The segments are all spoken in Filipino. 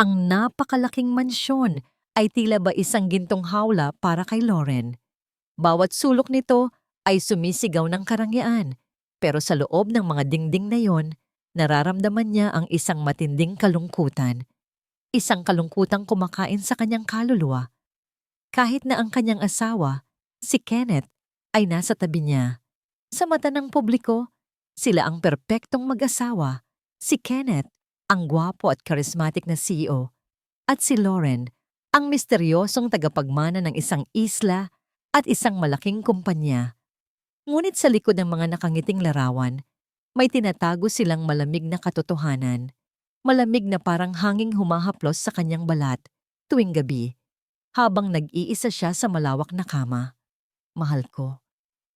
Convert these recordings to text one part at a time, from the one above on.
Ang napakalaking mansyon ay tila ba isang gintong hawla para kay Lauren. Bawat sulok nito ay sumisigaw ng karangyaan, pero sa loob ng mga dingding na yon, nararamdaman niya ang isang matinding kalungkutan. Isang kalungkutang kumakain sa kanyang kaluluwa. Kahit na ang kanyang asawa, si Kenneth, ay nasa tabi niya. Sa mata ng publiko, sila ang perpektong mag-asawa. Si Kenneth, ang gwapo at charismatic na CEO, at si Lauren, ang misteryosong tagapagmana ng isang isla at isang malaking kumpanya. Ngunit sa likod ng mga nakangiting larawan, may tinatago silang malamig na katotohanan. Malamig na parang hanging humahaplos sa kanyang balat tuwing gabi, habang nag-iisa siya sa malawak na kama. Mahal ko,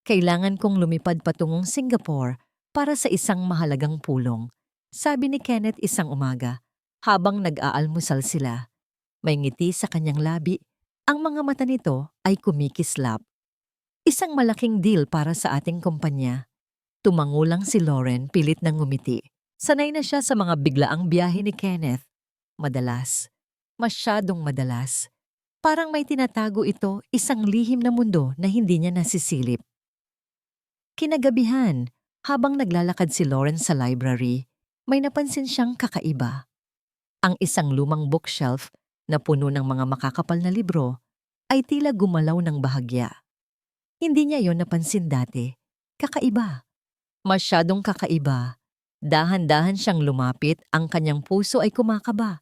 kailangan kong lumipad patungong Singapore para sa isang mahalagang pulong, sabi ni Kenneth isang umaga, habang nag-aalmusal sila. May ngiti sa kanyang labi, ang mga mata nito ay kumikislap. Isang malaking deal para sa ating kumpanya. Tumangulang si Lauren, pilit ng ngumiti. Sanay na siya sa mga biglaang biyahe ni Kenneth. Madalas. Masyadong madalas. Parang may tinatago ito, isang lihim na mundo na hindi niya nasisilip. Kinagabihan, habang naglalakad si Lauren sa library, may napansin siyang kakaiba. Ang isang lumang bookshelf na puno ng mga makakapal na libro ay tila gumalaw ng bahagya. Hindi niya yon napansin dati. Kakaiba. Masyadong kakaiba. Dahan-dahan siyang lumapit, ang kanyang puso ay kumakaba.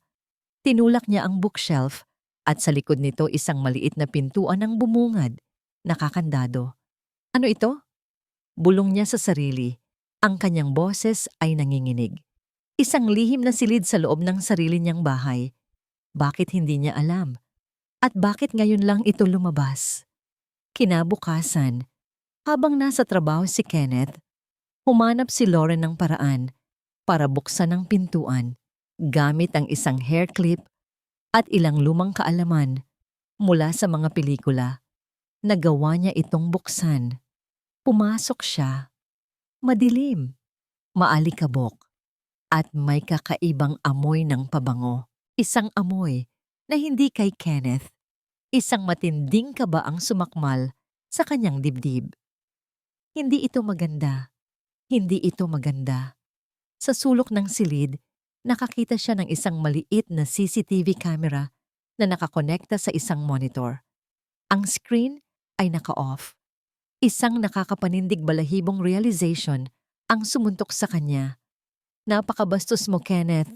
Tinulak niya ang bookshelf at sa likod nito isang maliit na pintuan ng bumungad, nakakandado. Ano ito? Bulong niya sa sarili. Ang kanyang boses ay nanginginig. Isang lihim na silid sa loob ng sarili niyang bahay. Bakit hindi niya alam? At bakit ngayon lang ito lumabas? Kinabukasan, habang nasa trabaho si Kenneth, humanap si Lauren ng paraan para buksan ang pintuan gamit ang isang hair clip at ilang lumang kaalaman mula sa mga pelikula. Nagawa niya itong buksan. Pumasok siya. Madilim, maalikabok, at may kakaibang amoy ng pabango. Isang amoy na hindi kay Kenneth. Isang matinding kaba ang sumakmal sa kanyang dibdib. Hindi ito maganda. Hindi ito maganda. Sa sulok ng silid, nakakita siya ng isang maliit na CCTV camera na nakakonekta sa isang monitor. Ang screen ay naka-off. Isang nakakapanindig balahibong realization ang sumuntok sa kanya. Napakabastos mo, Kenneth.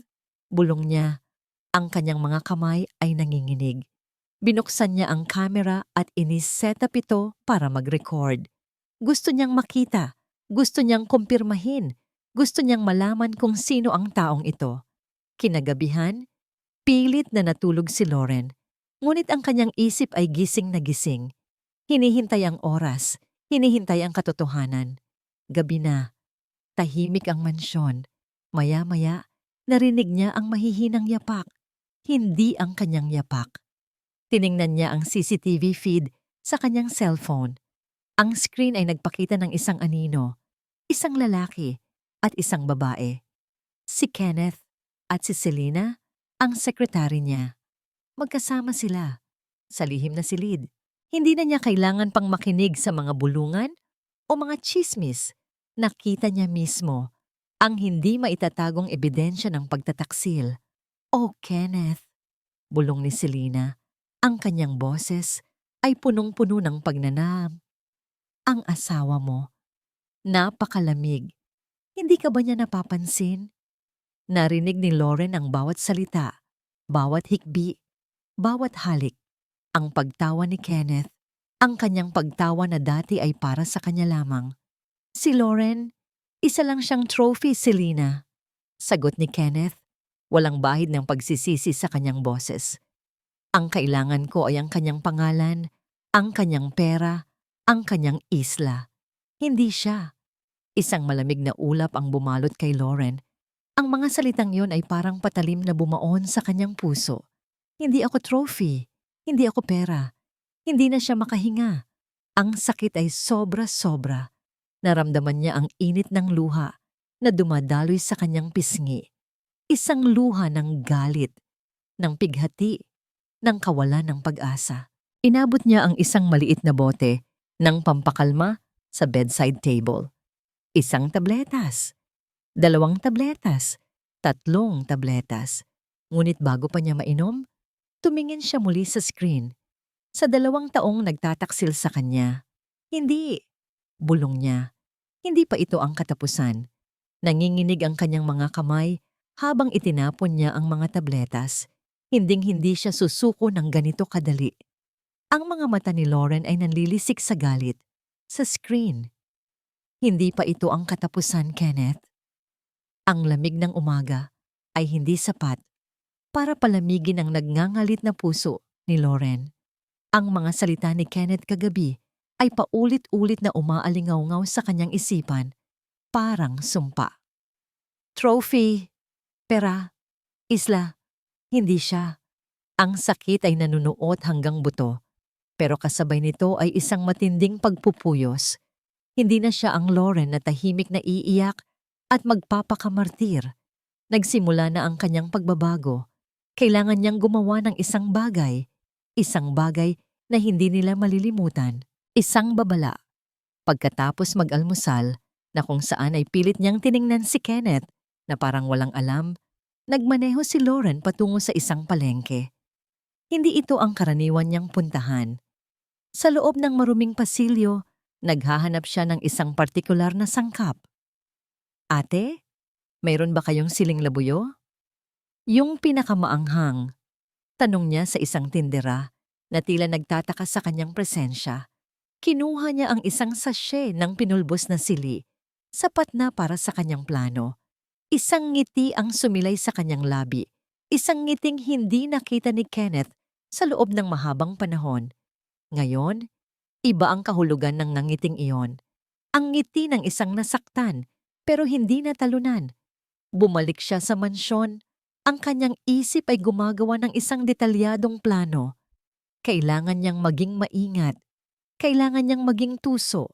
Bulong niya. Ang kanyang mga kamay ay nanginginig. Binuksan niya ang camera at iniset-up ito para mag-record. Gusto niyang makita. Gusto niyang kumpirmahin. Gusto niyang malaman kung sino ang taong ito. Kinagabihan, pilit na natulog si Lauren. Ngunit ang kanyang isip ay gising na gising. Hinihintay ang oras. Hinihintay ang katotohanan. Gabi na. Tahimik ang mansyon. Maya-maya, narinig niya ang mahihinang yapak. Hindi ang kanyang yapak. Tiningnan niya ang CCTV feed sa kanyang cellphone. Ang screen ay nagpakita ng isang anino, isang lalaki at isang babae. Si Kenneth at si Selena, ang sekretary niya. Magkasama sila sa lihim na silid. Hindi na niya kailangan pang makinig sa mga bulungan o mga tsismis. Nakita niya mismo ang hindi maitatagong ebidensya ng pagtataksil. Oh, Kenneth, bulong ni Selena. Ang kanyang boses ay punong-puno ng pagnanam. Ang asawa mo, napakalamig. Hindi ka ba niya napapansin? Narinig ni Lauren ang bawat salita, bawat hikbi, bawat halik. Ang pagtawa ni Kenneth, ang kanyang pagtawa na dati ay para sa kanya lamang. Si Lauren, isa lang siyang trophy, Selena. Sagot ni Kenneth, walang bahid ng pagsisisi sa kanyang boses. Ang kailangan ko ay ang kanyang pangalan, ang kanyang pera, ang kanyang isla. Hindi siya. Isang malamig na ulap ang bumalot kay Lauren. Ang mga salitang yon ay parang patalim na bumaon sa kanyang puso. Hindi ako trophy. Hindi ako pera. Hindi na siya makahinga. Ang sakit ay sobra-sobra. Naramdaman niya ang init ng luha na dumadaloy sa kanyang pisngi. Isang luha ng galit. ng pighati, ng kawalan ng pag-asa. Inabot niya ang isang maliit na bote ng pampakalma sa bedside table. 1 tabletas, 2 tabletas, 3 tabletas. Ngunit bago pa niya mainom, tumingin siya muli sa screen. Sa 2 taong nagtataksil sa kanya. Hindi, bulong niya. Hindi pa ito ang katapusan. Nanginginig ang kanyang mga kamay habang itinapon niya ang mga tabletas. Hinding-hindi siya susuko ng ganito kadali. Ang mga mata ni Lauren ay nanlilisik sa galit. Sa screen. Hindi pa ito ang katapusan, Kenneth. Ang lamig ng umaga ay hindi sapat para palamigin ang nagngangalit na puso ni Lauren. Ang mga salita ni Kenneth kagabi ay paulit-ulit na umaalingaw-ngaw sa kanyang isipan, parang sumpa. Trophy, pera, isla, hindi siya. Ang sakit ay nanunuot hanggang buto, pero kasabay nito ay isang matinding pagpupuyos. Hindi na siya ang Lauren na tahimik na iiyak at magpapakamartir. Nagsimula na ang kanyang pagbabago. Kailangan niyang gumawa ng isang bagay na hindi nila malilimutan, isang babala. Pagkatapos mag-almusal, na kung saan ay pilit niyang tiningnan si Kenneth na parang walang alam, nagmaneho si Lauren patungo sa isang palengke. Hindi ito ang karaniwan niyang puntahan. Sa loob ng maruming pasilyo, naghahanap siya ng isang partikular na sangkap. Ate, mayroon ba kayong siling labuyo? Yung pinakamaanghang, tanong niya sa isang tindera na tila nagtataka sa kanyang presensya. Kinuha niya ang isang sachet ng pinulbos na sili, sapat na para sa kanyang plano. Isang ngiti ang sumilay sa kanyang labi, isang ngiting hindi nakita ni Kenneth sa loob ng mahabang panahon. Ngayon, iba ang kahulugan ng nangiting iyon. Ang ngiti ng isang nasaktan, pero hindi natalunan. Bumalik siya sa mansyon. Ang kanyang isip ay gumagawa ng isang detalyadong plano. Kailangan niyang maging maingat. Kailangan niyang maging tuso.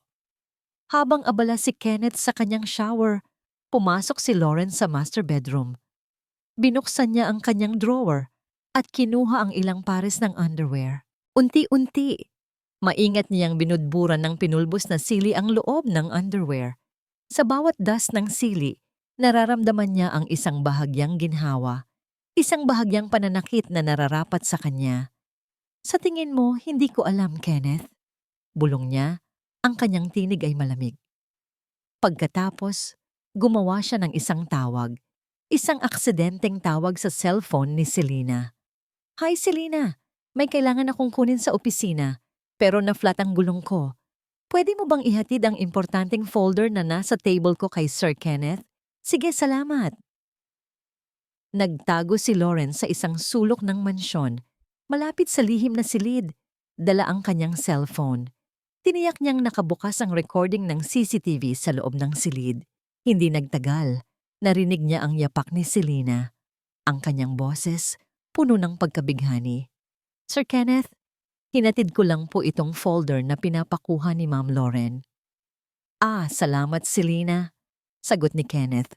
Habang abala si Kenneth sa kanyang shower, pumasok si Lauren sa master bedroom. Binuksan niya ang kanyang drawer at kinuha ang ilang pares ng underwear. Unti-unti, maingat niyang binudburan ng pinulbos na sili ang loob ng underwear. Sa bawat dust ng sili, nararamdaman niya ang isang bahagyang ginhawa, isang bahagyang pananakit na nararapat sa kanya. Sa tingin mo, hindi ko alam, Kenneth. Bulong niya, ang kanyang tinig ay malamig. Pagkatapos, gumawa siya ng isang tawag. Isang aksidenteng tawag sa cellphone ni Selena. Hi Selena, may kailangan akong kunin sa opisina, pero na-flat ang gulong ko. Pwede mo bang ihatid ang importanteng folder na nasa table ko kay Sir Kenneth? Sige, salamat. Nagtago si Lauren sa isang sulok ng mansyon, malapit sa lihim na silid, dala ang kanyang cellphone. Tiniyak niyang nakabukas ang recording ng CCTV sa loob ng silid. Hindi nagtagal. Narinig niya ang yapak ni Selena. Ang kanyang boses, puno ng pagkabighani. Sir Kenneth, hinatid ko lang po itong folder na pinapakuha ni Ma'am Lauren. Salamat Selena, sagot ni Kenneth.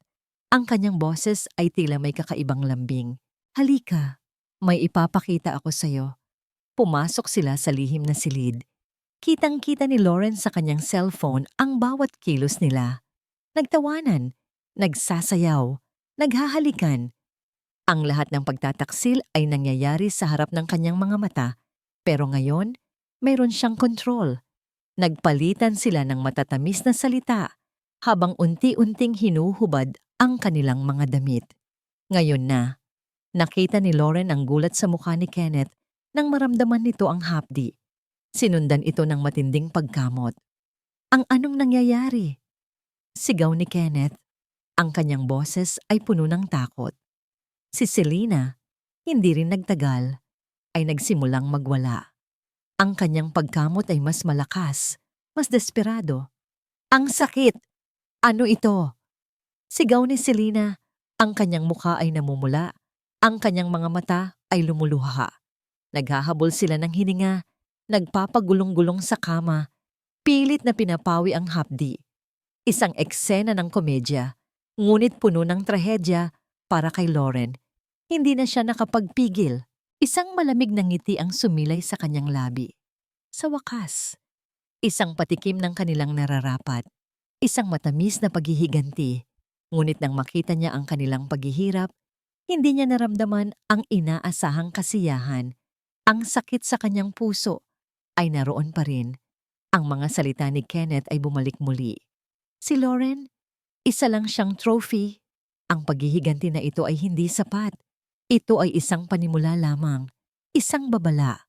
Ang kanyang boses ay tila may kakaibang lambing. Halika, may ipapakita ako sa'yo. Pumasok sila sa lihim na silid. Kitang-kita ni Lauren sa kanyang cellphone ang bawat kilos nila. Nagtawanan. Nagsasayaw, naghahalikan. Ang lahat ng pagtataksil ay nangyayari sa harap ng kanyang mga mata, pero ngayon, mayroon siyang kontrol. Nagpalitan sila ng matatamis na salita habang unti-unting hinuhubad ang kanilang mga damit. Ngayon na, nakita ni Lauren ang gulat sa mukha ni Kenneth nang maramdaman nito ang hapdi. Sinundan ito ng matinding pagkamot. Ang anong nangyayari? Sigaw ni Kenneth. Ang kanyang boses ay puno ng takot. Si Selena, hindi rin nagtagal, ay nagsimulang magwala. Ang kanyang pagkamot ay mas malakas, mas desperado. Ang sakit! Ano ito? Sigaw ni Selena, ang kanyang mukha ay namumula, ang kanyang mga mata ay lumuluha. Naghahabol sila ng hininga, nagpapagulong-gulong sa kama, pilit na pinapawi ang hapdi. Isang eksena ng komedya. Ngunit puno ng trahedya para kay Lauren. Hindi na siya nakapagpigil. Isang malamig na ngiti ang sumilay sa kanyang labi. Sa wakas, isang patikim ng kanilang nararapat. Isang matamis na paghihiganti. Ngunit nang makita niya ang kanilang paghihirap, hindi niya naramdaman ang inaasahang kasiyahan. Ang sakit sa kanyang puso ay naroon pa rin. Ang mga salita ni Kenneth ay bumalik muli. Si Lauren, isa lang siyang trophy. Ang paghihiganti na ito ay hindi sapat. Ito ay isang panimula lamang. Isang babala.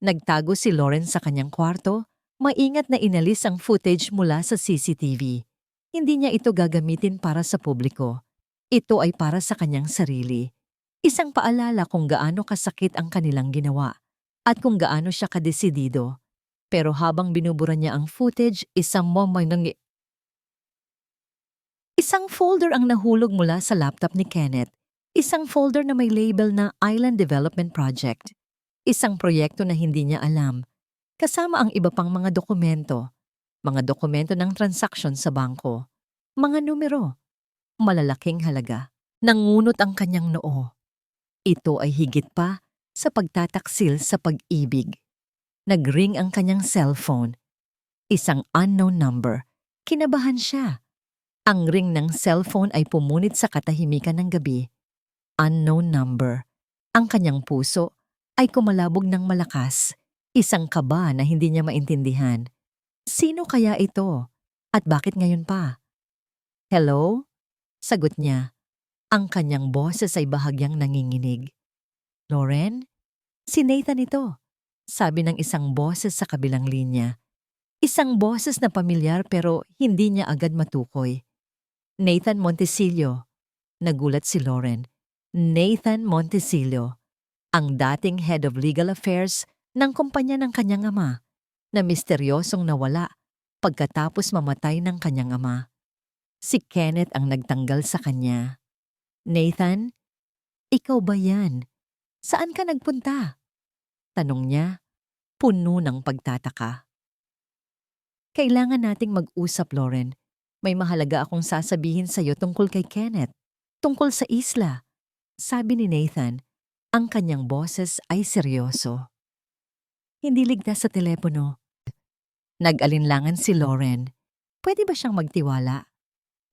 Nagtago si Lauren sa kanyang kwarto, maingat na inalis ang footage mula sa CCTV. Hindi niya ito gagamitin para sa publiko. Ito ay para sa kanyang sarili. Isang paalala kung gaano kasakit ang kanilang ginawa at kung gaano siya kadesidido. Pero habang binubura niya ang footage, isang folder ang nahulog mula sa laptop ni Kenneth. Isang folder na may label na Island Development Project. Isang proyekto na hindi niya alam. Kasama ang iba pang mga dokumento. Mga dokumento ng transaksyon sa bangko. Mga numero. Malalaking halaga. Nangunot ang kanyang noo. Ito ay higit pa sa pagtataksil sa pag-ibig. Nag-ring ang kanyang cellphone. Isang unknown number. Kinabahan siya. Ang ring ng cellphone ay pumunit sa katahimikan ng gabi. Unknown number. Ang kanyang puso ay kumalabog ng malakas. Isang kaba na hindi niya maintindihan. Sino kaya ito? At bakit ngayon pa? Hello? Sagot niya. Ang kanyang boses ay bahagyang nanginginig. Lauren? Si Nathan ito. Sabi ng isang boses sa kabilang linya. Isang boses na pamilyar pero hindi niya agad matukoy. Nathan Montesillo. Nagulat si Lauren. Nathan Montesillo. Ang dating head of legal affairs ng kumpanya ng kanyang ama na misteryosong nawala pagkatapos mamatay ng kanyang ama. Si Kenneth ang nagtanggal sa kanya. Nathan, ikaw ba yan? Saan ka nagpunta? Tanong niya, puno ng pagtataka. Kailangan nating mag-usap, Lauren. May mahalaga akong sasabihin sa iyo tungkol kay Kenneth. Tungkol sa isla. Sabi ni Nathan, ang kanyang boses ay seryoso. Hindi ligtas sa telepono. Nag-alinlangan si Lauren. Pwede ba siyang magtiwala?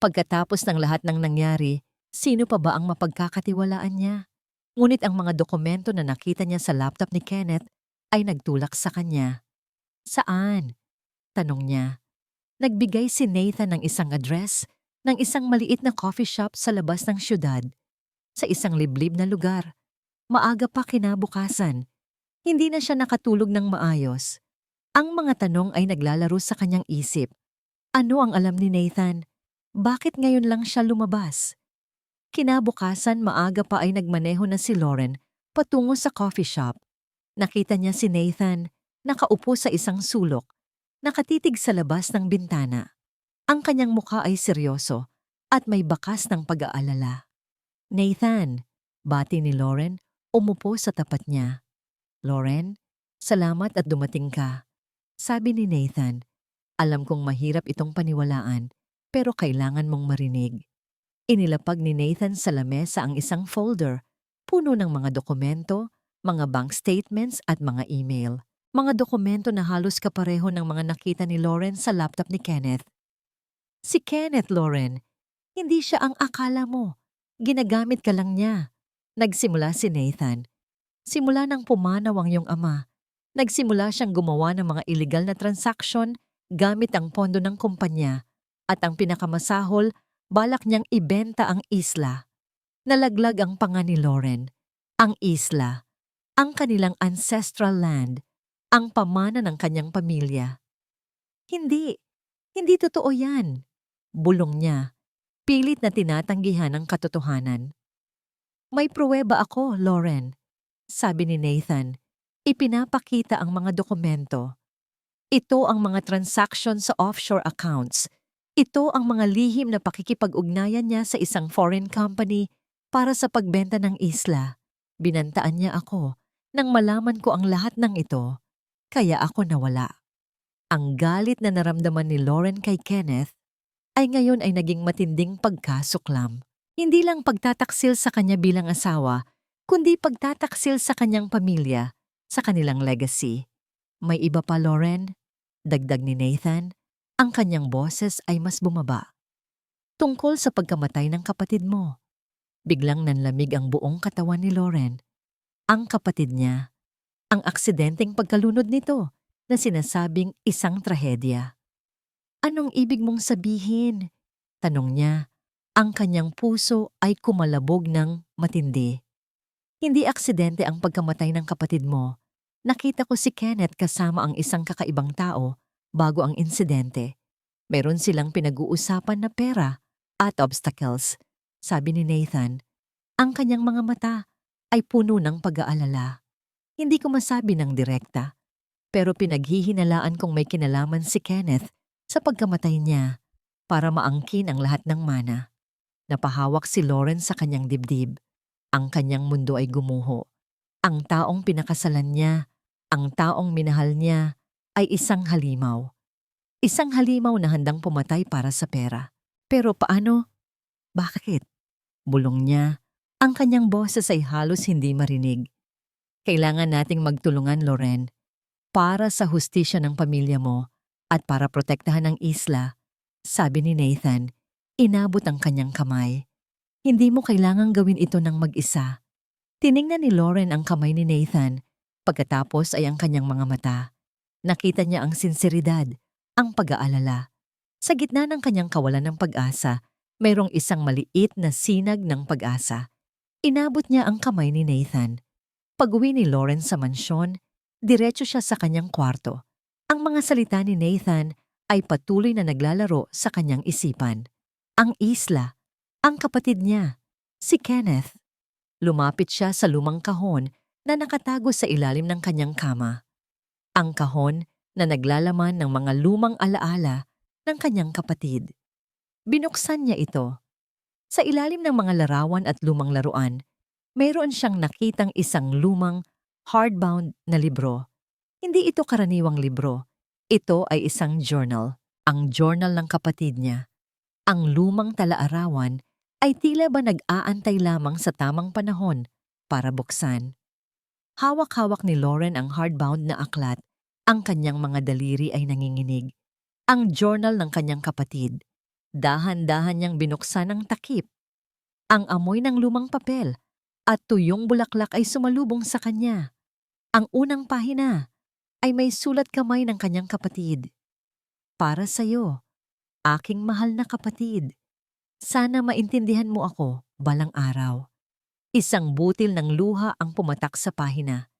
Pagkatapos ng lahat ng nangyari, sino pa ba ang mapagkakatiwalaan niya? Ngunit ang mga dokumento na nakita niya sa laptop ni Kenneth ay nagtulak sa kanya. Saan? Tanong niya. Nagbigay si Nathan ng isang address ng isang maliit na coffee shop sa labas ng syudad. Sa isang liblib na lugar. Maaga pa kinabukasan. Hindi na siya nakatulog ng maayos. Ang mga tanong ay naglalaro sa kanyang isip. Ano ang alam ni Nathan? Bakit ngayon lang siya lumabas? Kinabukasan maaga pa ay nagmaneho na si Lauren patungo sa coffee shop. Nakita niya si Nathan, nakaupo sa isang sulok, nakatitig sa labas ng bintana. Ang kanyang mukha ay seryoso at may bakas ng pag-aalala. Nathan, bati ni Lauren, umupo sa tapat niya. Lauren, salamat at dumating ka. Sabi ni Nathan, alam kong mahirap itong paniwalaan, pero kailangan mong marinig. Inilapag ni Nathan sa lamesa ang isang folder, puno ng mga dokumento, mga bank statements at mga email. Mga dokumento na halos kapareho ng mga nakita ni Lauren sa laptop ni Kenneth. Si Kenneth, Lauren, hindi siya ang akala mo. Ginagamit ka lang niya. Nagsimula si Nathan. Simula nang pumanaw ang iyong ama, nagsimula siyang gumawa ng mga illegal na transaksyon gamit ang pondo ng kumpanya at ang pinakamasahol, balak niyang ibenta ang isla. Nalaglag ang panga ni Lauren. Ang isla, ang kanilang ancestral land, ang pamana ng kanyang pamilya. Hindi totoo yan. Bulong niya, pilit na tinatanggihan ang katotohanan. May pruweba ako, Lauren. Sabi ni Nathan, ipinapakita ang mga dokumento. Ito ang mga transaction sa offshore accounts. Ito ang mga lihim na pakikipag-ugnayan niya sa isang foreign company para sa pagbenta ng isla. Binantaan niya ako nang malaman ko ang lahat ng ito, kaya ako nawala. Ang galit na naramdaman ni Lauren kay Kenneth ay ngayon ay naging matinding pagkasuklam. Hindi lang pagtataksil sa kanya bilang asawa, kundi pagtataksil sa kanyang pamilya, sa kanilang legacy. May iba pa, Lauren, dagdag ni Nathan, ang kanyang boses ay mas bumaba. Tungkol sa pagkamatay ng kapatid mo. Biglang nanlamig ang buong katawan ni Lauren. Ang kapatid niya, ang aksidenteng pagkalunod nito na sinasabing isang trahedya. Anong ibig mong sabihin? Tanong niya. Ang kanyang puso ay kumalabog ng matindi. Hindi aksidente ang pagkamatay ng kapatid mo. Nakita ko si Kenneth kasama ang isang kakaibang tao bago ang insidente. Meron silang pinag-uusapan na pera at obstacles. Sabi ni Nathan, ang kanyang mga mata ay puno ng pag-aalala. Hindi ko masabi ng direkta, pero pinaghihinalaan kong may kinalaman si Kenneth sa pagkamatay niya para maangkin ang lahat ng mana. Napahawak si Lauren sa kanyang dibdib. Ang kanyang mundo ay gumuho. Ang taong pinakasalan niya, ang taong minahal niya, ay isang halimaw. Isang halimaw na handang pumatay para sa pera. Pero paano? Bakit? Bulong niya. Ang kanyang boses ay halos hindi marinig. Kailangan nating magtulungan, Lauren, para sa hustisya ng pamilya mo at para protektahan ang isla. Sabi ni Nathan, inabot ang kanyang kamay. Hindi mo kailangang gawin ito ng mag-isa. Tiningnan ni Lauren ang kamay ni Nathan. Pagkatapos ay ang kanyang mga mata. Nakita niya ang sinseridad, ang pag-aalala. Sa gitna ng kanyang kawalan ng pag-asa, mayroong isang maliit na sinag ng pag-asa. Inabot niya ang kamay ni Nathan. Pag-uwi ni Lauren sa mansyon, diretso siya sa kanyang kwarto. Ang mga salita ni Nathan ay patuloy na naglalaro sa kanyang isipan. Ang isla, ang kapatid niya, si Kenneth. Lumapit siya sa lumang kahon na nakatago sa ilalim ng kanyang kama. Ang kahon na naglalaman ng mga lumang alaala ng kanyang kapatid. Binuksan niya ito. Sa ilalim ng mga larawan at lumang laruan, mayroon siyang nakitang isang lumang, hardbound na libro. Hindi ito karaniwang libro. Ito ay isang journal, ang journal ng kapatid niya. Ang lumang talaarawan ay tila ba nag-aantay lamang sa tamang panahon para buksan. Hawak-hawak ni Lauren ang hardbound na aklat. Ang kanyang mga daliri ay nanginginig. Ang journal ng kanyang kapatid. Dahan-dahan niyang binuksan ang takip. Ang amoy ng lumang papel at tuyong bulaklak ay sumalubong sa kanya. Ang unang pahina ay may sulat kamay ng kanyang kapatid. Para sa'yo, aking mahal na kapatid. Sana maintindihan mo ako balang araw. Isang butil ng luha ang pumatak sa pahina.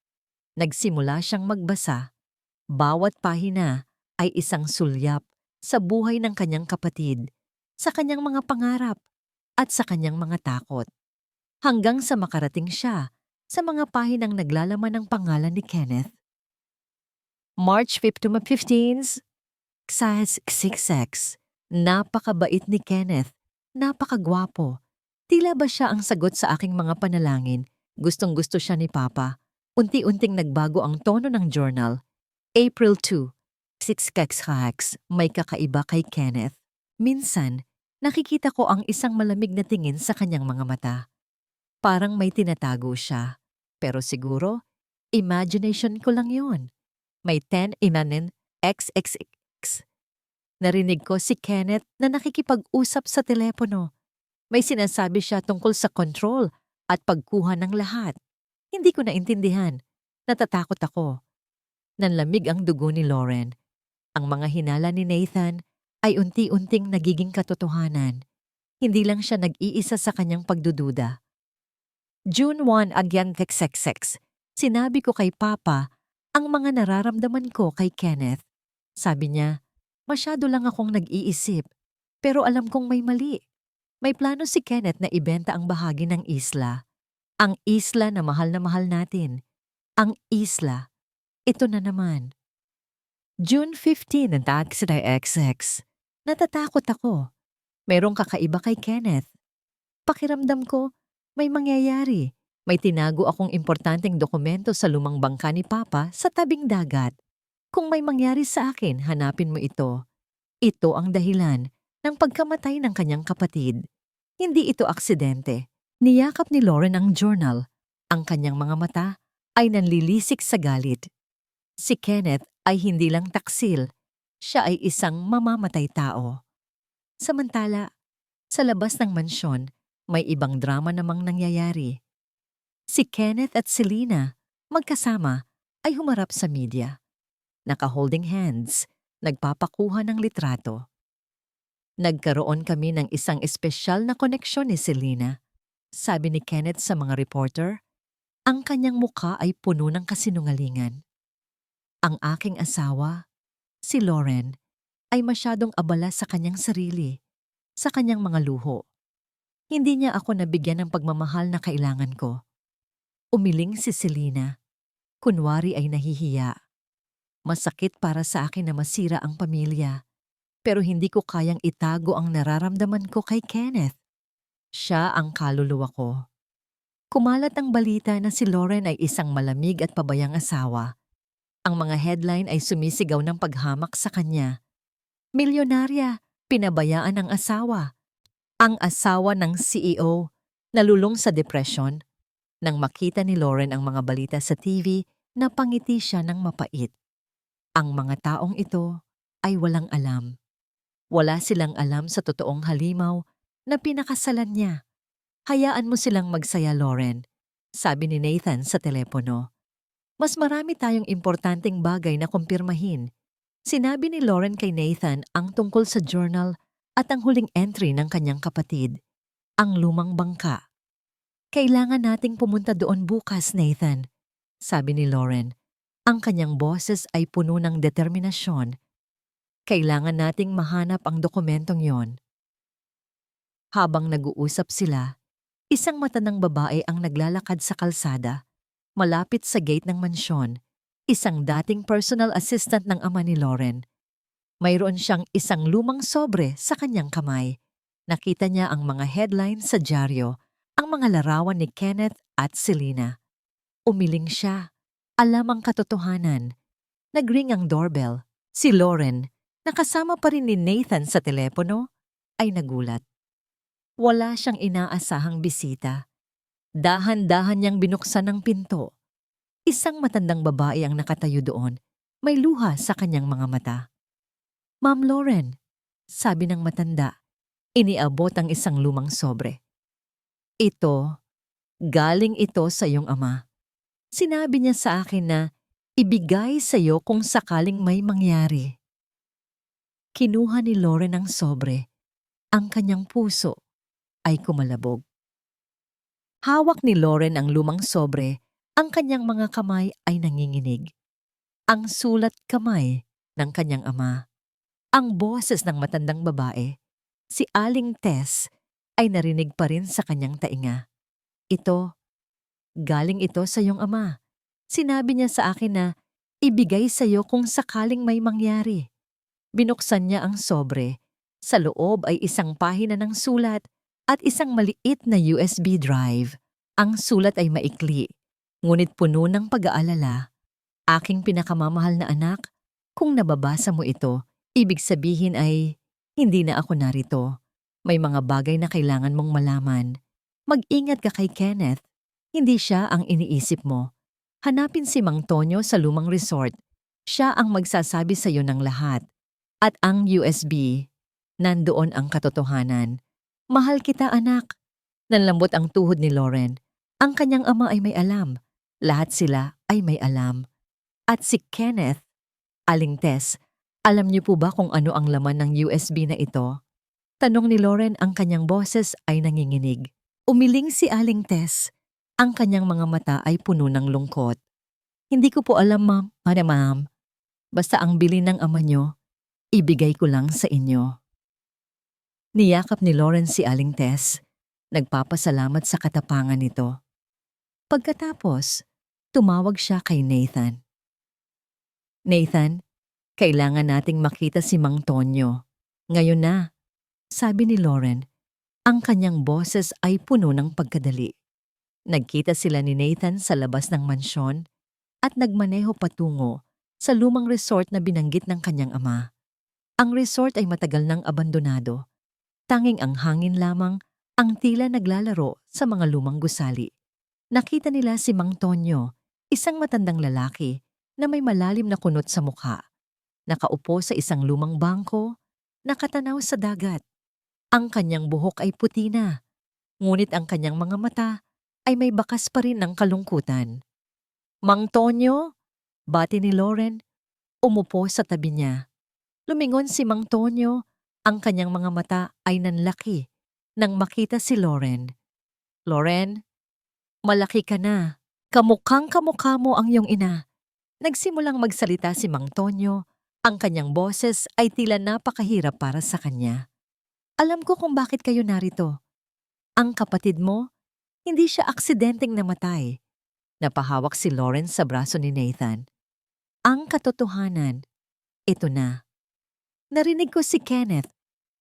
Nagsimula siyang magbasa. Bawat pahina ay isang sulyap sa buhay ng kanyang kapatid, sa kanyang mga pangarap at sa kanyang mga takot. Hanggang sa makarating siya sa mga pahinang naglalaman ng pangalan ni Kenneth. March 5 to 15, Xas XXX. Napakabait ni Kenneth. Napakagwapo. Tila ba siya ang sagot sa aking mga panalangin? Gustong-gusto siya ni Papa. Unti-unting nagbago ang tono ng journal. April 2, 6 may kakaiba kay Kenneth. Minsan, nakikita ko ang isang malamig na tingin sa kanyang mga mata. Parang may tinatago siya. Pero siguro, imagination ko lang yon. May 10 imanin XXX. Narinig ko si Kenneth na nakikipag-usap sa telepono. May sinasabi siya tungkol sa control at pagkuha ng lahat. Hindi ko naintindihan. Natatakot ako. Nanlamig ang dugo ni Lauren. Ang mga hinala ni Nathan ay unti-unting nagiging katotohanan. Hindi lang siya nag-iisa sa kanyang pagdududa. June 1 agyan XXX. Sinabi ko kay Papa ang mga nararamdaman ko kay Kenneth. Sabi niya, masyado lang akong nag-iisip, pero alam kong may mali. May plano si Kenneth na ibenta ang bahagi ng isla. Ang isla na mahal natin. Ang isla. Ito na naman. June 15 ang taxi na XX. Natatakot ako. Merong kakaiba kay Kenneth. Pakiramdam ko, may mangyayari. May tinago akong importanteng dokumento sa lumang bangka ni Papa sa tabing dagat. Kung may mangyari sa akin, hanapin mo ito. Ito ang dahilan ng pagkamatay ng kanyang kapatid. Hindi ito aksidente. Niyakap ni Lauren ang journal. Ang kanyang mga mata ay nanlilisik sa galit. Si Kenneth ay hindi lang taksil, siya ay isang mamamatay tao. Samantala, sa labas ng mansyon, may ibang drama namang nangyayari. Si Kenneth at Selena, magkasama, ay humarap sa media. Naka-holding hands, nagpapakuha ng litrato. Nagkaroon kami ng isang espesyal na koneksyon ni Selena. Sabi ni Kenneth sa mga reporter, ang kanyang mukha ay puno ng kasinungalingan. Ang aking asawa, si Lauren, ay masyadong abala sa kanyang sarili, sa kanyang mga luho. Hindi niya ako nabigyan ng pagmamahal na kailangan ko. Umiling si Selena. Kunwari ay nahihiya. Masakit para sa akin na masira ang pamilya, pero hindi ko kayang itago ang nararamdaman ko kay Kenneth. Siya ang kaluluwa ko. Kumalat ang balita na si Lauren ay isang malamig at pabayang asawa. Ang mga headline ay sumisigaw ng paghamak sa kanya. Milyonarya, pinabayaan ng asawa. Ang asawa ng CEO, nalulong sa depression. Nang makita ni Lauren ang mga balita sa TV, napangiti siya ng mapait. Ang mga taong ito ay walang alam. Wala silang alam sa totoong halimaw na pinakasalan niya. Hayaan mo silang magsaya, Lauren, sabi ni Nathan sa telepono. Mas marami tayong importanteng bagay na kumpirmahin. Sinabi ni Lauren kay Nathan ang tungkol sa journal at ang huling entry ng kanyang kapatid, ang lumang bangka. Kailangan nating pumunta doon bukas, Nathan, sabi ni Lauren. Ang kanyang boses ay puno ng determinasyon. Kailangan nating mahanap ang dokumentong yon. Habang nag-uusap sila, isang matandang babae ang naglalakad sa kalsada, malapit sa gate ng mansyon, isang dating personal assistant ng ama ni Lauren. Mayroon siyang isang lumang sobre sa kanyang kamay. Nakita niya ang mga headlines sa dyaryo, ang mga larawan ni Kenneth at Selena. Umiling siya. Alam ang katotohanan. Nagring ang doorbell. Si Lauren, nakasama pa rin ni Nathan sa telepono, ay nagulat. Wala siyang inaasahang bisita. Dahan-dahan niyang binuksan ang pinto. Isang matandang babae ang nakatayo doon, may luha sa kanyang mga mata. Ma'am Lauren, sabi ng matanda, iniabot ang isang lumang sobre. Galing ito sa iyong ama. Sinabi niya sa akin na ibigay sa iyo kung sakaling may mangyari. Kinuha ni Lauren ang sobre. Ang kanyang puso ay kumalabog. Hawak ni Lauren ang lumang sobre, ang kanyang mga kamay ay nanginginig. Ang sulat kamay ng kanyang ama. Ang boses ng matandang babae, si Aling Tess, ay narinig pa rin sa kanyang tainga. Galing ito sa iyong ama. Sinabi niya sa akin na ibigay sa iyo kung sakaling may mangyari. Binuksan niya ang sobre. Sa loob ay isang pahina ng sulat at isang maliit na USB drive. Ang sulat ay maikli, ngunit puno ng pag-aalala. Aking pinakamamahal na anak, kung nababasa mo ito, ibig sabihin ay hindi na ako narito. May mga bagay na kailangan mong malaman. Mag-ingat ka kay Kenneth. Hindi siya ang iniisip mo. Hanapin si Mang Tonyo sa lumang resort. Siya ang magsasabi sa iyo ng lahat. At ang USB, nandoon ang katotohanan. Mahal kita, anak. Nanlambot ang tuhod ni Lauren. Ang kanyang ama ay may alam. Lahat sila ay may alam. At si Kenneth, Aling Tess, alam niyo po ba kung ano ang laman ng USB na ito? Tanong ni Lauren, ang kanyang boses ay nanginginig. Umiling si Aling Tess. Ang kanyang mga mata ay puno ng lungkot. Hindi ko po alam, ma'am. Basta ang bilin ng ama niyo, ibigay ko lang sa inyo. Niyakap ni Lauren si Aling Tess. Nagpapasalamat sa katapangan nito. Pagkatapos, tumawag siya kay Nathan. Nathan, kailangan nating makita si Mang Tonyo. Ngayon na, sabi ni Lauren. Ang kanyang boses ay puno ng pagkadali. Nagkita sila ni Nathan sa labas ng mansyon at nagmaneho patungo sa lumang resort na binanggit ng kanyang ama. Ang resort ay matagal nang abandonado. Tanging ang hangin lamang ang tila naglalaro sa mga lumang gusali. Nakita nila si Mang Tonyo, isang matandang lalaki na may malalim na kunot sa mukha. Nakaupo sa isang lumang bangko, nakatanaw sa dagat. Ang kanyang buhok ay puti na, ngunit ang kanyang mga mata ay may bakas pa rin ng kalungkutan. Mang Tonyo, bati ni Lauren, umupo sa tabi niya. Lumingon si Mang Tonyo, ang kanyang mga mata ay nanlaki nang makita si Lauren. Lauren, malaki ka na. Kamukhang kamukha mo ang iyong ina. Nagsimulang magsalita si Mang Tonyo, ang kanyang boses ay tila napakahirap para sa kanya. Alam ko kung bakit kayo narito. Ang kapatid mo, hindi siya aksidenteng namatay. Napahawak si Lauren sa braso ni Nathan. Ang katotohanan, ito na. Narinig ko si Kenneth.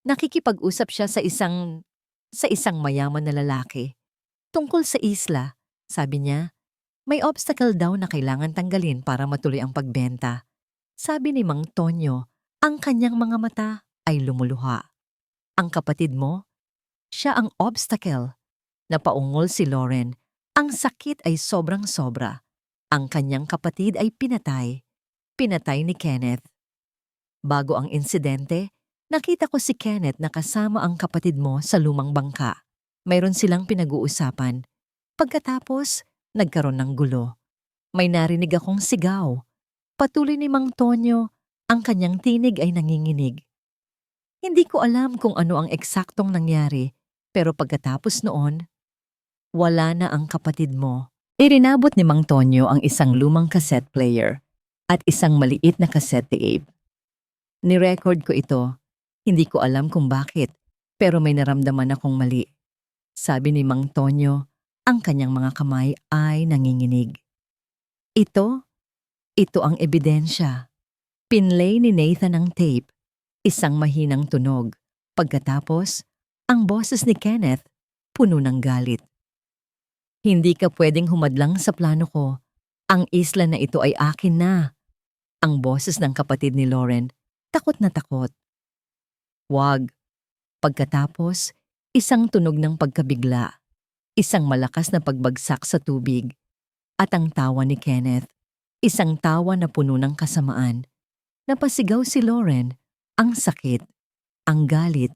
Nakikipag-usap siya sa isang mayaman na lalaki. Tungkol sa isla, sabi niya, may obstacle daw na kailangan tanggalin para matuloy ang pagbenta. Sabi ni Mang Tonyo, ang kanyang mga mata ay lumuluha. Ang kapatid mo, siya ang obstacle. Napaungol si Lauren. Ang sakit ay sobrang-sobra. Ang kanyang kapatid ay pinatay. Pinatay ni Kenneth. Bago ang insidente, nakita ko si Kenneth na kasama ang kapatid mo sa lumang bangka. Mayroon silang pinag-uusapan. Pagkatapos, nagkaroon ng gulo. May narinig akong sigaw. Patuloy ni Mang Tonyo, ang kanyang tinig ay nanginginig. Hindi ko alam kung ano ang eksaktong nangyari, pero pagkatapos noon, wala na ang kapatid mo. Irinabot ni Mang Tonyo ang isang lumang cassette player at isang maliit na cassette tape. Ni-record ko ito. Hindi ko alam kung bakit, pero may naramdaman akong mali. Sabi ni Mang Tonyo, ang kanyang mga kamay ay nanginginig. Ito ang ebidensya. Pinlay ni Nathan ang tape, isang mahinang tunog. Pagkatapos, ang boses ni Kenneth, puno ng galit. Hindi ka pwedeng humadlang sa plano ko. Ang isla na ito ay akin na. Ang boses ng kapatid ni Lauren, takot na takot. Wag. Pagkatapos, isang tunog ng pagkabigla, isang malakas na pagbagsak sa tubig, at ang tawa ni Kenneth, isang tawa na puno ng kasamaan. Napasigaw si Lauren, ang sakit, ang galit,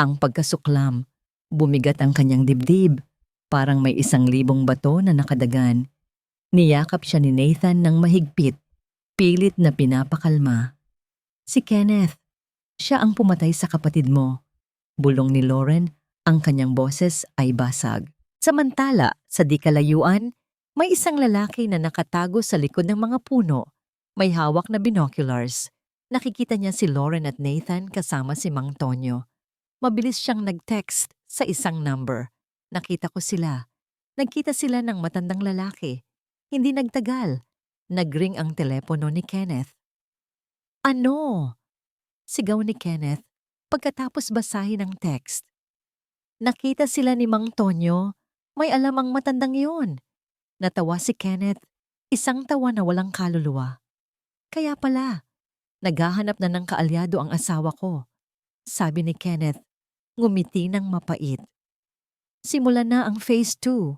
ang pagkasuklam. Bumigat ang kanyang dibdib, parang may 1,000 bato na nakadagan. Niyakap siya ni Nathan ng mahigpit, pilit na pinapakalma. Si Kenneth, siya ang pumatay sa kapatid mo. Bulong ni Lauren, ang kanyang boses ay basag. Samantala, sa di kalayuan, may isang lalaki na nakatago sa likod ng mga puno. May hawak na binoculars. Nakikita niya si Lauren at Nathan kasama si Mang Tonyo. Mabilis siyang nag-text sa isang number. Nakita ko sila. Nagkita sila ng matandang lalaki. Hindi nagtagal. Nagring ang telepono ni Kenneth. Ano? Sigaw ni Kenneth pagkatapos basahin ang text. Nakita sila ni Mang Tonyo. May alam ang matandang yun. Natawa si Kenneth, isang tawa na walang kaluluwa. Kaya pala, naghahanap na ng kaalyado ang asawa ko. Sabi ni Kenneth, ngumiti ng mapait. Simulan na ang phase 2,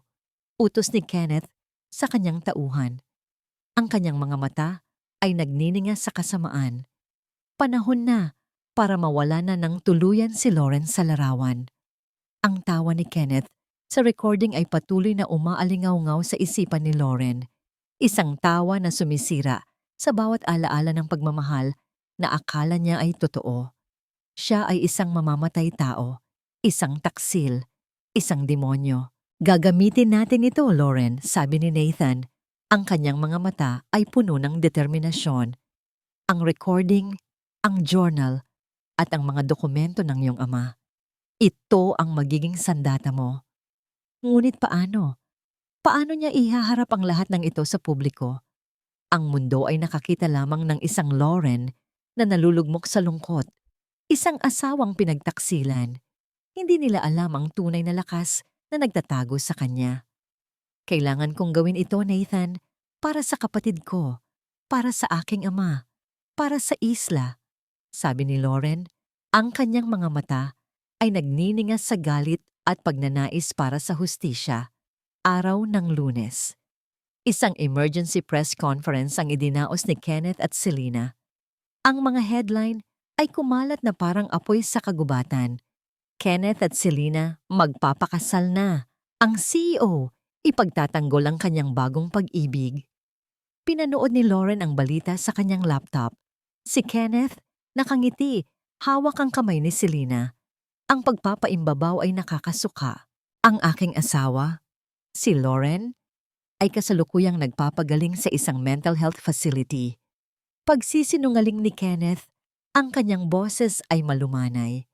utos ni Kenneth sa kanyang tauhan. Ang kanyang mga mata ay nagnininga sa kasamaan. Panahon na para mawala na ng tuluyan si Lauren sa larawan. Ang tawa ni Kenneth sa recording ay patuloy na umaalingaw-ngaw sa isipan ni Lauren. Isang tawa na sumisira sa bawat alaala ng pagmamahal na akala niya ay totoo. Siya ay isang mamamatay tao, isang taksil, isang demonyo. Gagamitin natin ito, Lauren, sabi ni Nathan. Ang kanyang mga mata ay puno ng determinasyon. Ang recording, ang journal, at ang mga dokumento ng iyong ama. Ito ang magiging sandata mo. Ngunit paano? Paano niya ihaharap ang lahat ng ito sa publiko? Ang mundo ay nakakita lamang ng isang Lauren na nalulugmok sa lungkot. Isang asawang pinagtaksilan. Hindi nila alam ang tunay na lakas na nagtatago sa kanya. Kailangan kong gawin ito, Nathan, para sa kapatid ko, para sa aking ama, para sa isla. Sabi ni Lauren, ang kanyang mga mata ay nagniningas sa galit at pagnanais para sa hustisya. Araw ng Lunes. Isang emergency press conference ang idinaos ni Kenneth at Selena. Ang mga headline ay kumalat na parang apoy sa kagubatan. Kenneth at Selena magpapakasal na. Ang CEO ipagtatanggol ang kanyang bagong pag-ibig. Pinanood ni Lauren ang balita sa kanyang laptop. Si Kenneth nakangiti, hawak ang kamay ni Selena. Ang pagpapaimbabaw ay nakakasuka. Ang aking asawa, si Lauren, ay kasalukuyang nagpapagaling sa isang mental health facility. Pagsisinungaling ni Kenneth, ang kanyang boses ay malumanay.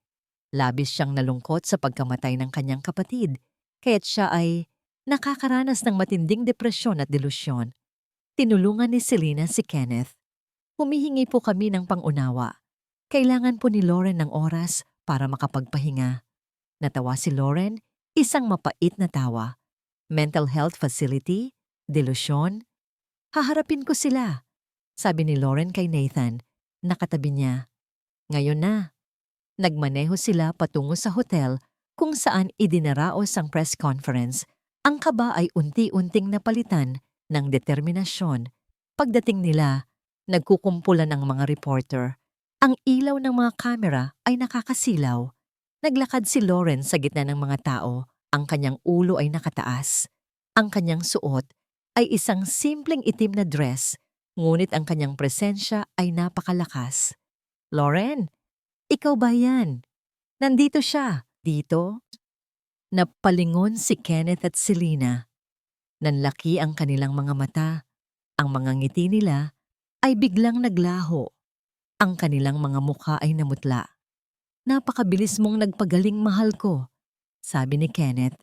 Labis siyang nalungkot sa pagkamatay ng kanyang kapatid, kaya't siya ay nakakaranas ng matinding depresyon at delusyon. Tinulungan ni Selena si Kenneth. Humihingi po kami ng pangunawa. Kailangan po ni Lauren ng oras para makapagpahinga. Natawa si Lauren, isang mapait na tawa. Mental health facility, delusyon. Haharapin ko sila, sabi ni Lauren kay Nathan, nakatabi niya. Ngayon na. Nagmaneho sila patungo sa hotel kung saan idinaraos ang press conference. Ang kaba ay unti-unting napalitan ng determinasyon. Pagdating nila, nagkukumpulan ang mga reporter. Ang ilaw ng mga kamera ay nakakasilaw. Naglakad si Lauren sa gitna ng mga tao. Ang kanyang ulo ay nakataas. Ang kanyang suot ay isang simpleng itim na dress, ngunit ang kanyang presensya ay napakalakas. Lauren, ikaw ba yan? Nandito siya. Dito? Napalingon si Kenneth at Selena. Nanlaki ang kanilang mga mata. Ang mga ngiti nila ay biglang naglaho. Ang kanilang mga mukha ay namutla. Napakabilis mong nagpagaling, mahal ko, sabi ni Kenneth,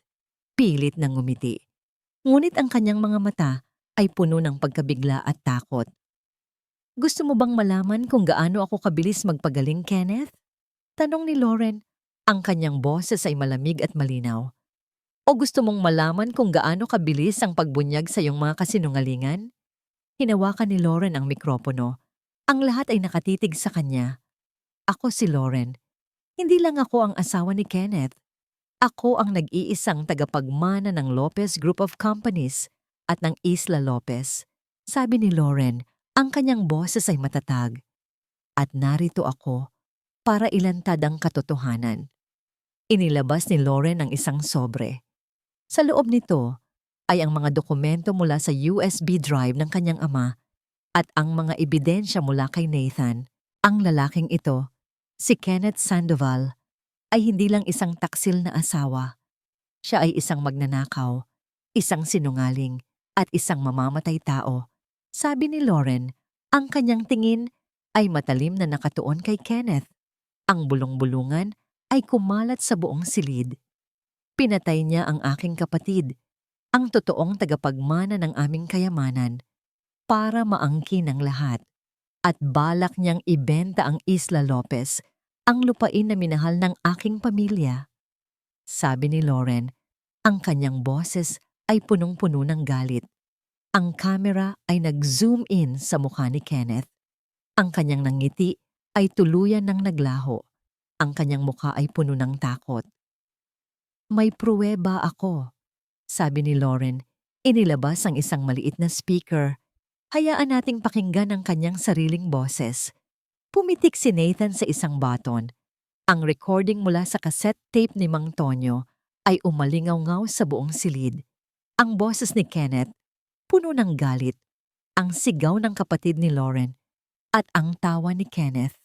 pilit na ngumiti. Ngunit ang kanyang mga mata ay puno ng pagkabigla at takot. Gusto mo bang malaman kung gaano ako kabilis magpagaling, Kenneth? Tanong ni Lauren. Ang kanyang boses ay malamig at malinaw. O gusto mong malaman kung gaano kabilis ang pagbunyag sa iyong mga kasinungalingan? Hinawakan ni Lauren ang mikropono. Ang lahat ay nakatitig sa kanya. Ako si Lauren. Hindi lang ako ang asawa ni Kenneth. Ako ang nag-iisang tagapagmana ng Lopez Group of Companies at ng Isla Lopez. Sabi ni Lauren, ang kanyang boses ay matatag. At narito ako para ilantad ang katotohanan. Inilabas ni Lauren ang isang sobre. Sa loob nito ay ang mga dokumento mula sa USB drive ng kanyang ama at ang mga ebidensya mula kay Nathan. Ang lalaking ito, si Kenneth Sandoval, ay hindi lang isang taksil na asawa. Siya ay isang magnanakaw, isang sinungaling, at isang mamamatay tao. Sabi ni Lauren, ang kanyang tingin ay matalim na nakatuon kay Kenneth. Ang bulong-bulungan ay kumalat sa buong silid. Pinatay niya ang aking kapatid, ang totoong tagapagmana ng aming kayamanan, para maangkin ang lahat. At balak niyang ibenta ang Isla Lopez, ang lupain na minahal ng aking pamilya. Sabi ni Lauren, ang kanyang boses ay punong-puno ng galit. Ang kamera ay nag-zoom in sa mukha ni Kenneth. Ang kanyang nangiti ay tuluyan ng naglaho. Ang kanyang mukha ay puno ng takot. May pruweba ako, sabi ni Lauren. Inilabas ang isang maliit na speaker. Hayaan nating pakinggan ang kanyang sariling boses. Pumitik si Nathan sa isang button. Ang recording mula sa cassette tape ni Mang Tonyo ay umalingaw-ngaw sa buong silid. Ang boses ni Kenneth, puno ng galit, ang sigaw ng kapatid ni Lauren, at ang tawa ni Kenneth.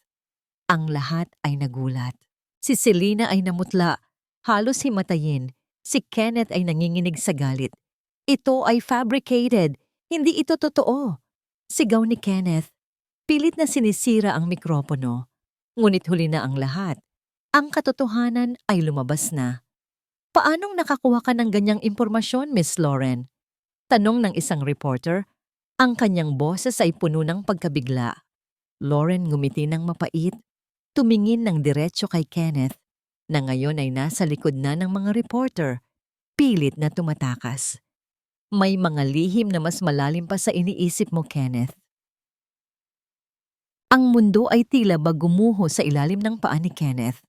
Ang lahat ay nagulat. Si Selena ay namutla, halos himatayin. Si Kenneth ay nanginginig sa galit. Ito ay fabricated, hindi ito totoo. Sigaw ni Kenneth. Pilit na sinisira ang mikropono. Ngunit huli na ang lahat. Ang katotohanan ay lumabas na. Paanong nakakuha ka ng ganyang impormasyon, Miss Lauren? Tanong ng isang reporter. Ang kanyang boses ay puno ng pagkabigla. Lauren ngumiti ng mapait. Tumingin ng diretso kay Kenneth, na ngayon ay nasa likod na ng mga reporter. Pilit na tumatakas. May mga lihim na mas malalim pa sa iniisip mo, Kenneth. Ang mundo ay tila ba gumuho sa ilalim ng paa ni Kenneth.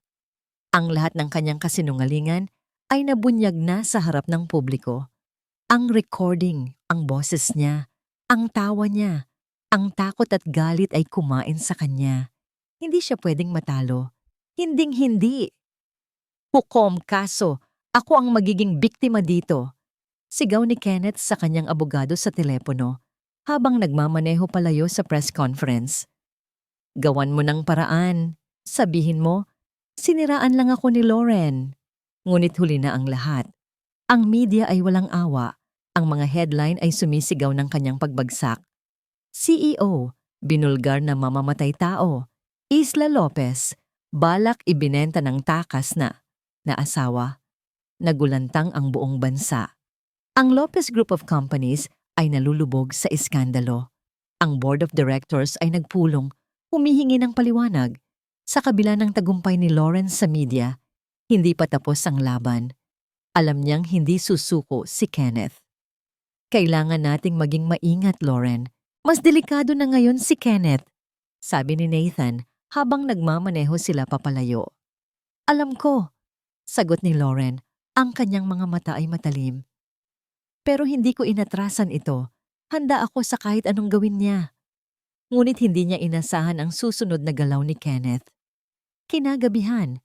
Ang lahat ng kanyang kasinungalingan ay nabunyag na sa harap ng publiko. Ang recording, ang boses niya, ang tawa niya, ang takot at galit ay kumain sa kanya. Hindi siya pwedeng matalo. Hinding-hindi. Hukom, kaso, ako ang magiging biktima dito. Sigaw ni Kenneth sa kanyang abogado sa telepono habang nagmamaneho palayo sa press conference. Gawan mo ng paraan. Sabihin mo, siniraan lang ako ni Lauren. Ngunit huli na ang lahat. Ang media ay walang awa. Ang mga headline ay sumisigaw ng kanyang pagbagsak. CEO, binulgar na mamamatay tao. Isla Lopez, balak ibinenta ng takas na asawa. Nagulantang ang buong bansa. Ang Lopez Group of Companies ay nalulubog sa iskandalo. Ang board of directors ay nagpulong, humihingi ng paliwanag. Sa kabila ng tagumpay ni Lawrence sa media, hindi pa tapos ang laban. Alam niyang hindi susuko si Kenneth. Kailangan nating maging maingat, Lauren. Mas delikado na ngayon si Kenneth, sabi ni Nathan habang nagmamaneho sila papalayo. Alam ko, sagot ni Lauren, ang kanyang mga mata ay matalim. Pero hindi ko inatrasan ito. Handa ako sa kahit anong gawin niya. Ngunit hindi niya inasahan ang susunod na galaw ni Kenneth. Kinagabihan,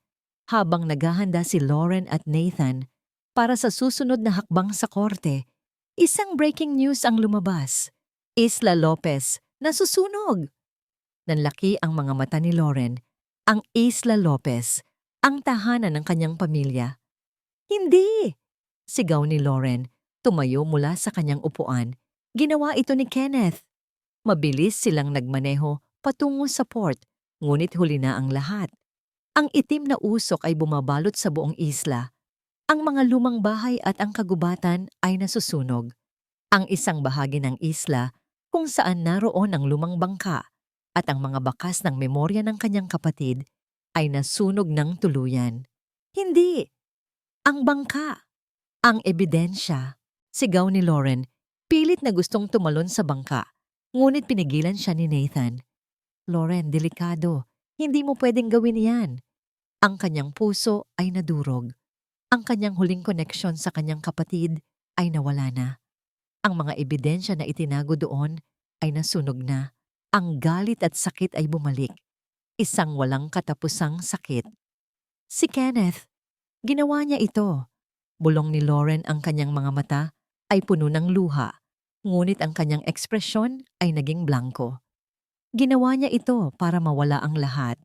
habang naghahanda si Lauren at Nathan para sa susunod na hakbang sa korte, isang breaking news ang lumabas. Isla Lopez, nasusunog! Nanlaki ang mga mata ni Lauren. Ang Isla Lopez, ang tahanan ng kanyang pamilya. Hindi! Sigaw ni Lauren, tumayo mula sa kanyang upuan. Ginawa ito ni Kenneth. Mabilis silang nagmaneho patungo sa port, ngunit huli na ang lahat. Ang itim na usok ay bumabalot sa buong isla. Ang mga lumang bahay at ang kagubatan ay nasusunog. Ang isang bahagi ng isla kung saan naroon ang lumang bangka at ang mga bakas ng memorya ng kanyang kapatid ay nasunog ng tuluyan. Hindi! Ang bangka! Ang ebidensya! Sigaw ni Lauren, pilit na gustong tumalon sa bangka, ngunit pinigilan siya ni Nathan. Lauren, delikado. Hindi mo pwedeng gawin yan. Ang kanyang puso ay nadurog. Ang kanyang huling koneksyon sa kanyang kapatid ay nawala na. Ang mga ebidensya na itinago doon ay nasunog na. Ang galit at sakit ay bumalik. Isang walang katapusang sakit. Si Kenneth, ginawa niya ito. Bulong ni Lauren ang kanyang mga mata ay puno ng luha, ngunit ang kanyang ekspresyon ay naging blanko. Ginawa niya ito para mawala ang lahat.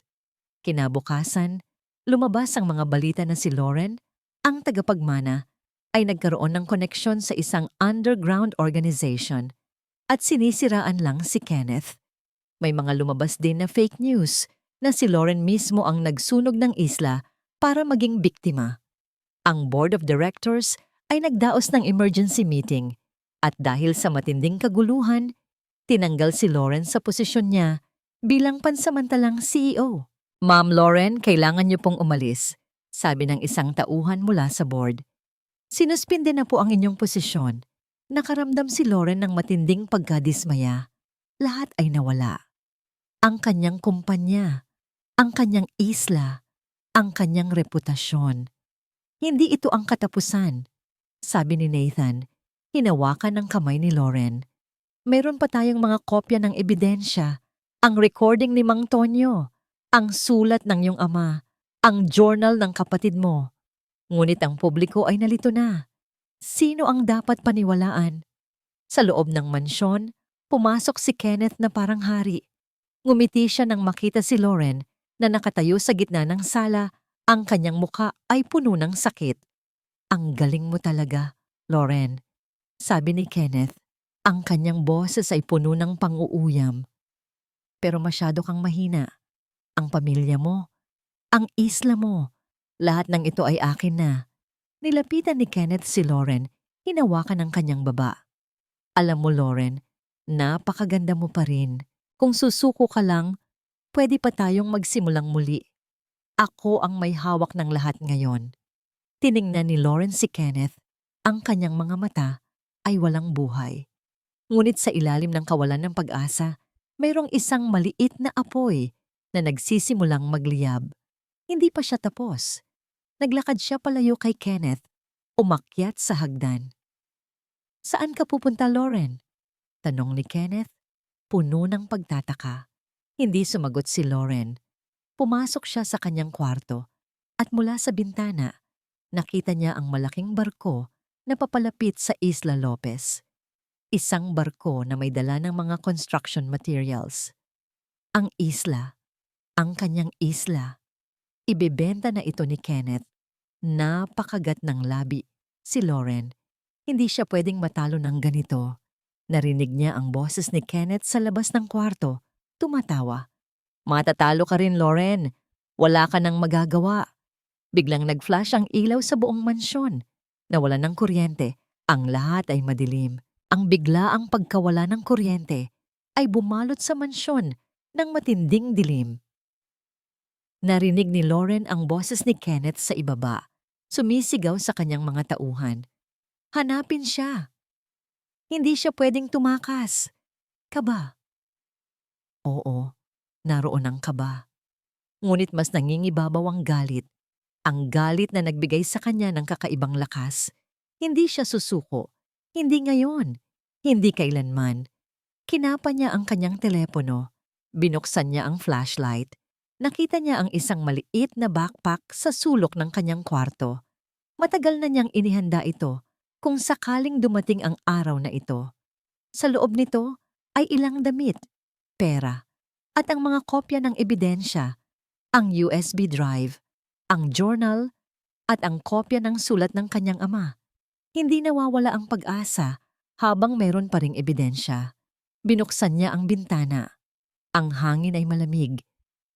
Kinabukasan, lumabas ang mga balita na si Lauren, ang tagapagmana, ay nagkaroon ng koneksyon sa isang underground organization at sinisiraan lang si Kenneth. May mga lumabas din na fake news na si Lauren mismo ang nagsunog ng isla para maging biktima. Ang board of directors ay nagdaos ng emergency meeting at dahil sa matinding kaguluhan, tinanggal si Lauren sa posisyon niya bilang pansamantalang CEO. Ma'am Lauren, kailangan niyo pong umalis, sabi ng isang tauhan mula sa board. Sinuspinde na po ang inyong posisyon. Nakaramdam si Lauren ng matinding pagkadismaya. Lahat ay nawala. Ang kanyang kumpanya, ang kanyang isla, ang kanyang reputasyon. Hindi ito ang katapusan, sabi ni Nathan. Hinawakan ng kamay ni Lauren. Meron pa tayong mga kopya ng ebidensya, ang recording ni Mang Tonyo, ang sulat ng iyong ama, ang journal ng kapatid mo. Ngunit ang publiko ay nalito na. Sino ang dapat paniwalaan? Sa loob ng mansyon, pumasok si Kenneth na parang hari. Ngumiti siya nang makita si Lauren na nakatayo sa gitna ng sala, ang kanyang muka ay puno ng sakit. Ang galing mo talaga, Lauren, sabi ni Kenneth. Ang kanyang boses ay puno ng pang-uuyam. Pero masyado kang mahina. Ang pamilya mo, ang isla mo, lahat ng ito ay akin na. Nilapitan ni Kenneth si Lauren, hinawakan ang kanyang baba. Alam mo, Lauren, napakaganda mo pa rin. Kung susuko ka lang, pwede pa tayong magsimulang muli. Ako ang may hawak ng lahat ngayon. Tiningnan ni Lauren si Kenneth, ang kanyang mga mata ay walang buhay. Ngunit sa ilalim ng kawalan ng pag-asa, mayroong isang maliit na apoy na nagsisimulang magliyab. Hindi pa siya tapos. Naglakad siya palayo kay Kenneth, umakyat sa hagdan. Saan ka pupunta, Lauren? Tanong ni Kenneth, puno ng pagtataka. Hindi sumagot si Lauren. Pumasok siya sa kanyang kwarto at mula sa bintana, nakita niya ang malaking barko na papalapit sa Isla Lopez. Isang barko na may dala ng mga construction materials. Ang isla, ang kanyang isla. Ibebenta na ito ni Kenneth. Napakagat ng labi. Si Lauren, hindi siya pwedeng matalo ng ganito. Narinig niya ang boses ni Kenneth sa labas ng kwarto. Tumatawa. Matatalo ka rin, Lauren. Wala ka nang magagawa. Biglang nag-flash ang ilaw sa buong mansyon. Nawalan ng kuryente. Ang lahat ay madilim. Ang biglaang pagkawala ng kuryente ay bumalot sa mansyon ng matinding dilim. Narinig ni Lauren ang boses ni Kenneth sa ibaba. Sumisigaw sa kanyang mga tauhan. Hanapin siya. Hindi siya pwedeng tumakas. Kaba. Oo, naroon ang kaba. Ngunit mas nangingibabaw ang galit. Ang galit na nagbigay sa kanya ng kakaibang lakas. Hindi siya susuko. Hindi ngayon. Hindi kailanman. Kinapa niya ang kanyang telepono. Binuksan niya ang flashlight. Nakita niya ang isang maliit na backpack sa sulok ng kanyang kwarto. Matagal na niyang inihanda ito kung sakaling dumating ang araw na ito. Sa loob nito ay ilang damit, pera, at ang mga kopya ng ebidensya, ang USB drive, ang journal, at ang kopya ng sulat ng kanyang ama. Hindi nawawala ang pag-asa habang meron pa ring ebidensya. Binuksan niya ang bintana. Ang hangin ay malamig.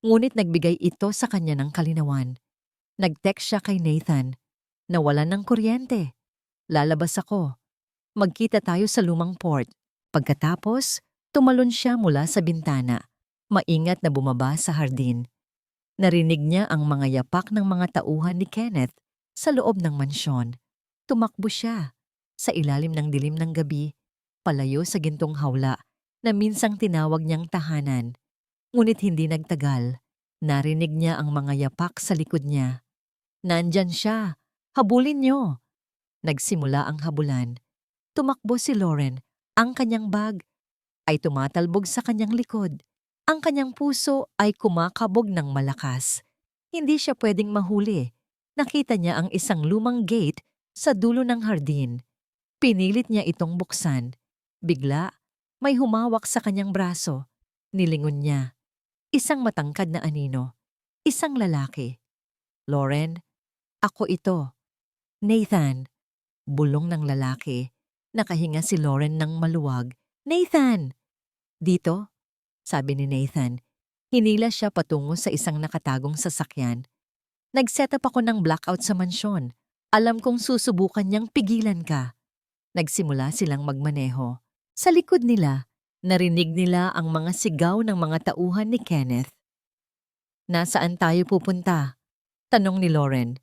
Ngunit nagbigay ito sa kanya ng kalinawan. Nag-text siya kay Nathan. Nawalan ng kuryente. Lalabas ako. Magkita tayo sa lumang port. Pagkatapos, tumalon siya mula sa bintana. Maingat na bumaba sa hardin. Narinig niya ang mga yapak ng mga tauhan ni Kenneth sa loob ng mansyon. Tumakbo siya sa ilalim ng dilim ng gabi, palayo sa gintong hawla na minsang tinawag niyang tahanan. Ngunit hindi nagtagal. Narinig niya ang mga yapak sa likod niya. Nandyan siya. Habulin niyo. Nagsimula ang habulan. Tumakbo si Lauren. Ang kanyang bag ay tumatalbog sa kanyang likod. Ang kanyang puso ay kumakabog ng malakas. Hindi siya pwedeng mahuli. Nakita niya ang isang lumang gate sa dulo ng hardin. Pinilit niya itong buksan. Bigla, may humawak sa kanyang braso. Nilingon niya. Isang matangkad na anino. Isang lalaki. Lauren, ako ito. Nathan. Bulong ng lalaki. Nakahinga si Lauren ng maluwag. Nathan! Dito? Sabi ni Nathan. Hinila siya patungo sa isang nakatagong sasakyan. Nag-set up ako ng blackout sa mansyon. Alam kong susubukan niyang pigilan ka. Nagsimula silang magmaneho. Sa likod nila, narinig nila ang mga sigaw ng mga tauhan ni Kenneth. Nasaan tayo pupunta? Tanong ni Lauren.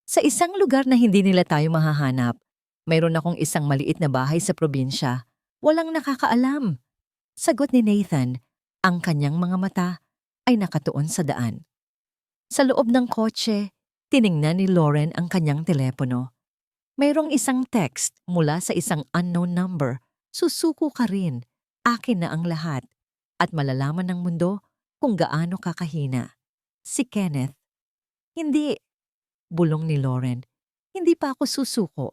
Sa isang lugar na hindi nila tayo mahahanap. Mayroon akong isang maliit na bahay sa probinsya. Walang nakakaalam. Sagot ni Nathan. Ang kanyang mga mata ay nakatuon sa daan. Sa loob ng kotse, tiningnan ni Lauren ang kanyang telepono. Mayroong isang text mula sa isang unknown number. Susuko ka rin. Akin na ang lahat. At malalaman ng mundo kung gaano kakahina. Si Kenneth. Hindi. Bulong ni Lauren. Hindi pa ako susuko.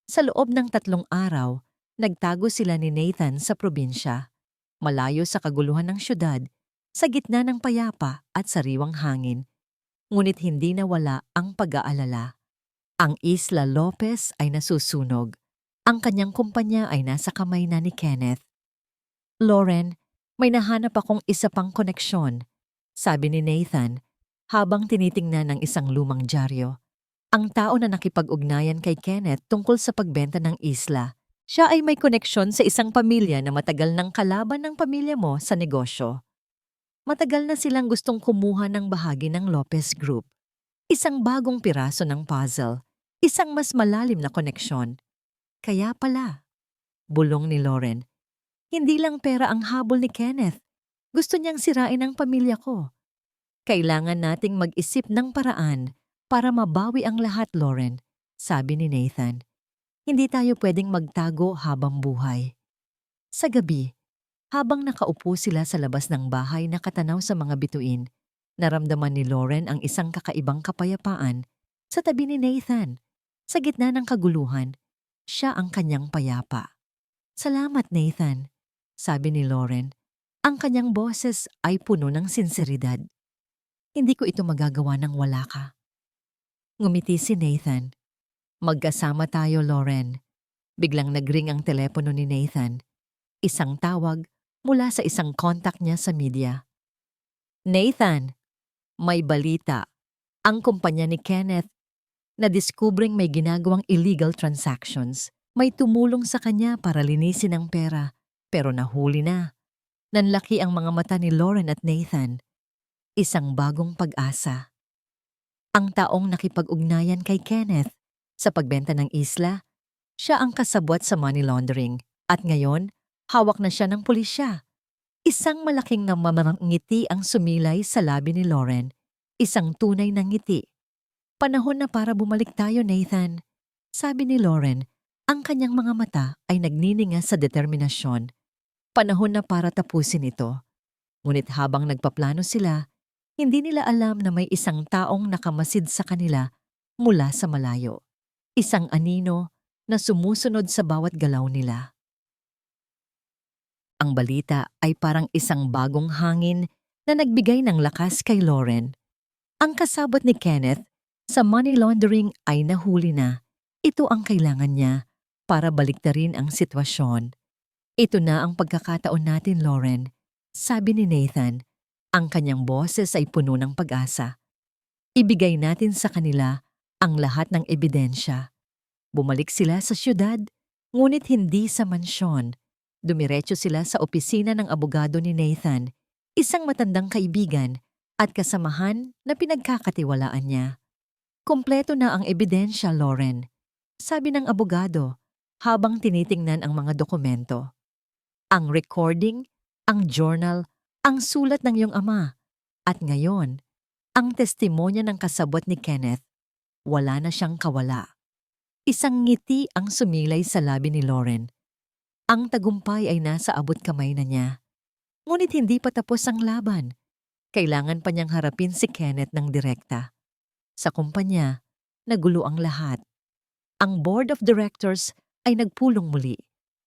Sa loob ng 3 araw, nagtago sila ni Nathan sa probinsya. Malayo sa kaguluhan ng syudad, sa gitna ng payapa at sariwang hangin. Ngunit hindi nawala ang pag-aalala. Ang Isla Lopez ay nasusunog. Ang kanyang kumpanya ay nasa kamay na ni Kenneth. Lauren, may nahanap akong isa pang koneksyon, sabi ni Nathan habang tinitingnan ng isang lumang dyaryo. Ang tao na nakipag-ugnayan kay Kenneth tungkol sa pagbenta ng isla. Siya ay may koneksyon sa isang pamilya na matagal ng kalaban ng pamilya mo sa negosyo. Matagal na silang gustong kumuha ng bahagi ng Lopez Group. Isang bagong piraso ng puzzle. Isang mas malalim na koneksyon. Kaya pala, bulong ni Lauren, hindi lang pera ang habol ni Kenneth. Gusto niyang sirain ang pamilya ko. Kailangan nating mag-isip ng paraan para mabawi ang lahat, Lauren, sabi ni Nathan. Hindi tayo pwedeng magtago habang buhay. Sa gabi, habang nakaupo sila sa labas ng bahay na katanaw sa mga bituin, naramdaman ni Lauren ang isang kakaibang kapayapaan sa tabi ni Nathan. Sa gitna ng kaguluhan, siya ang kanyang payapa. "Salamat, Nathan," sabi ni Lauren. Ang kanyang boses ay puno ng sinseridad. "Hindi ko ito magagawa nang wala ka." Ngumiti si Nathan. "Magkasama tayo, Lauren." Biglang nagring ang telepono ni Nathan. Isang tawag mula sa isang contact niya sa media. "Nathan, may balita. Ang kumpanya ni Kenneth na diskubring may ginagawang illegal transactions. May tumulong sa kanya para linisin ang pera, pero nahuli na." Nanlaki ang mga mata ni Lauren at Nathan. Isang bagong pag-asa. Ang taong nakipag-ugnayan kay Kenneth sa pagbenta ng isla, siya ang kasabwat sa money laundering. At ngayon, hawak na siya ng pulisya. Isang malaking ngiti ang sumilay sa labi ni Lauren. Isang tunay na ngiti. "Panahon na para bumalik tayo, Nathan," sabi ni Lauren. Ang kanyang mga mata ay nagnininga sa determinasyon. Panahon na para tapusin ito. Ngunit habang nagpaplano sila, hindi nila alam na may isang taong nakamasid sa kanila mula sa malayo. Isang anino na sumusunod sa bawat galaw nila. Ang balita ay parang isang bagong hangin na nagbigay ng lakas kay Lauren. Ang kasabot ni Kenneth sa money laundering ay nahuli na. Ito ang kailangan niya para baliktarin ang sitwasyon. "Ito na ang pagkakataon natin, Lauren," sabi ni Nathan. Ang kanyang boses ay puno ng pag-asa. "Ibigay natin sa kanila ang lahat ng ebidensya." Bumalik sila sa syudad, ngunit hindi sa mansyon. Dumiretso sila sa opisina ng abogado ni Nathan, isang matandang kaibigan at kasamahan na pinagkakatiwalaan niya. "Kompleto na ang ebidensya, Lauren," sabi ng abogado habang tinitingnan ang mga dokumento. "Ang recording, ang journal, ang sulat ng iyong ama, at ngayon, ang testimonya ng kasabot ni Kenneth. Wala na siyang kawala." Isang ngiti ang sumilay sa labi ni Lauren. Ang tagumpay ay nasa abot kamay na niya. Ngunit hindi pa tapos ang laban. Kailangan pa niyang harapin si Kenneth ng direkta. Sa kumpanya, nagulo ang lahat. Ang board of directors ay nagpulong muli,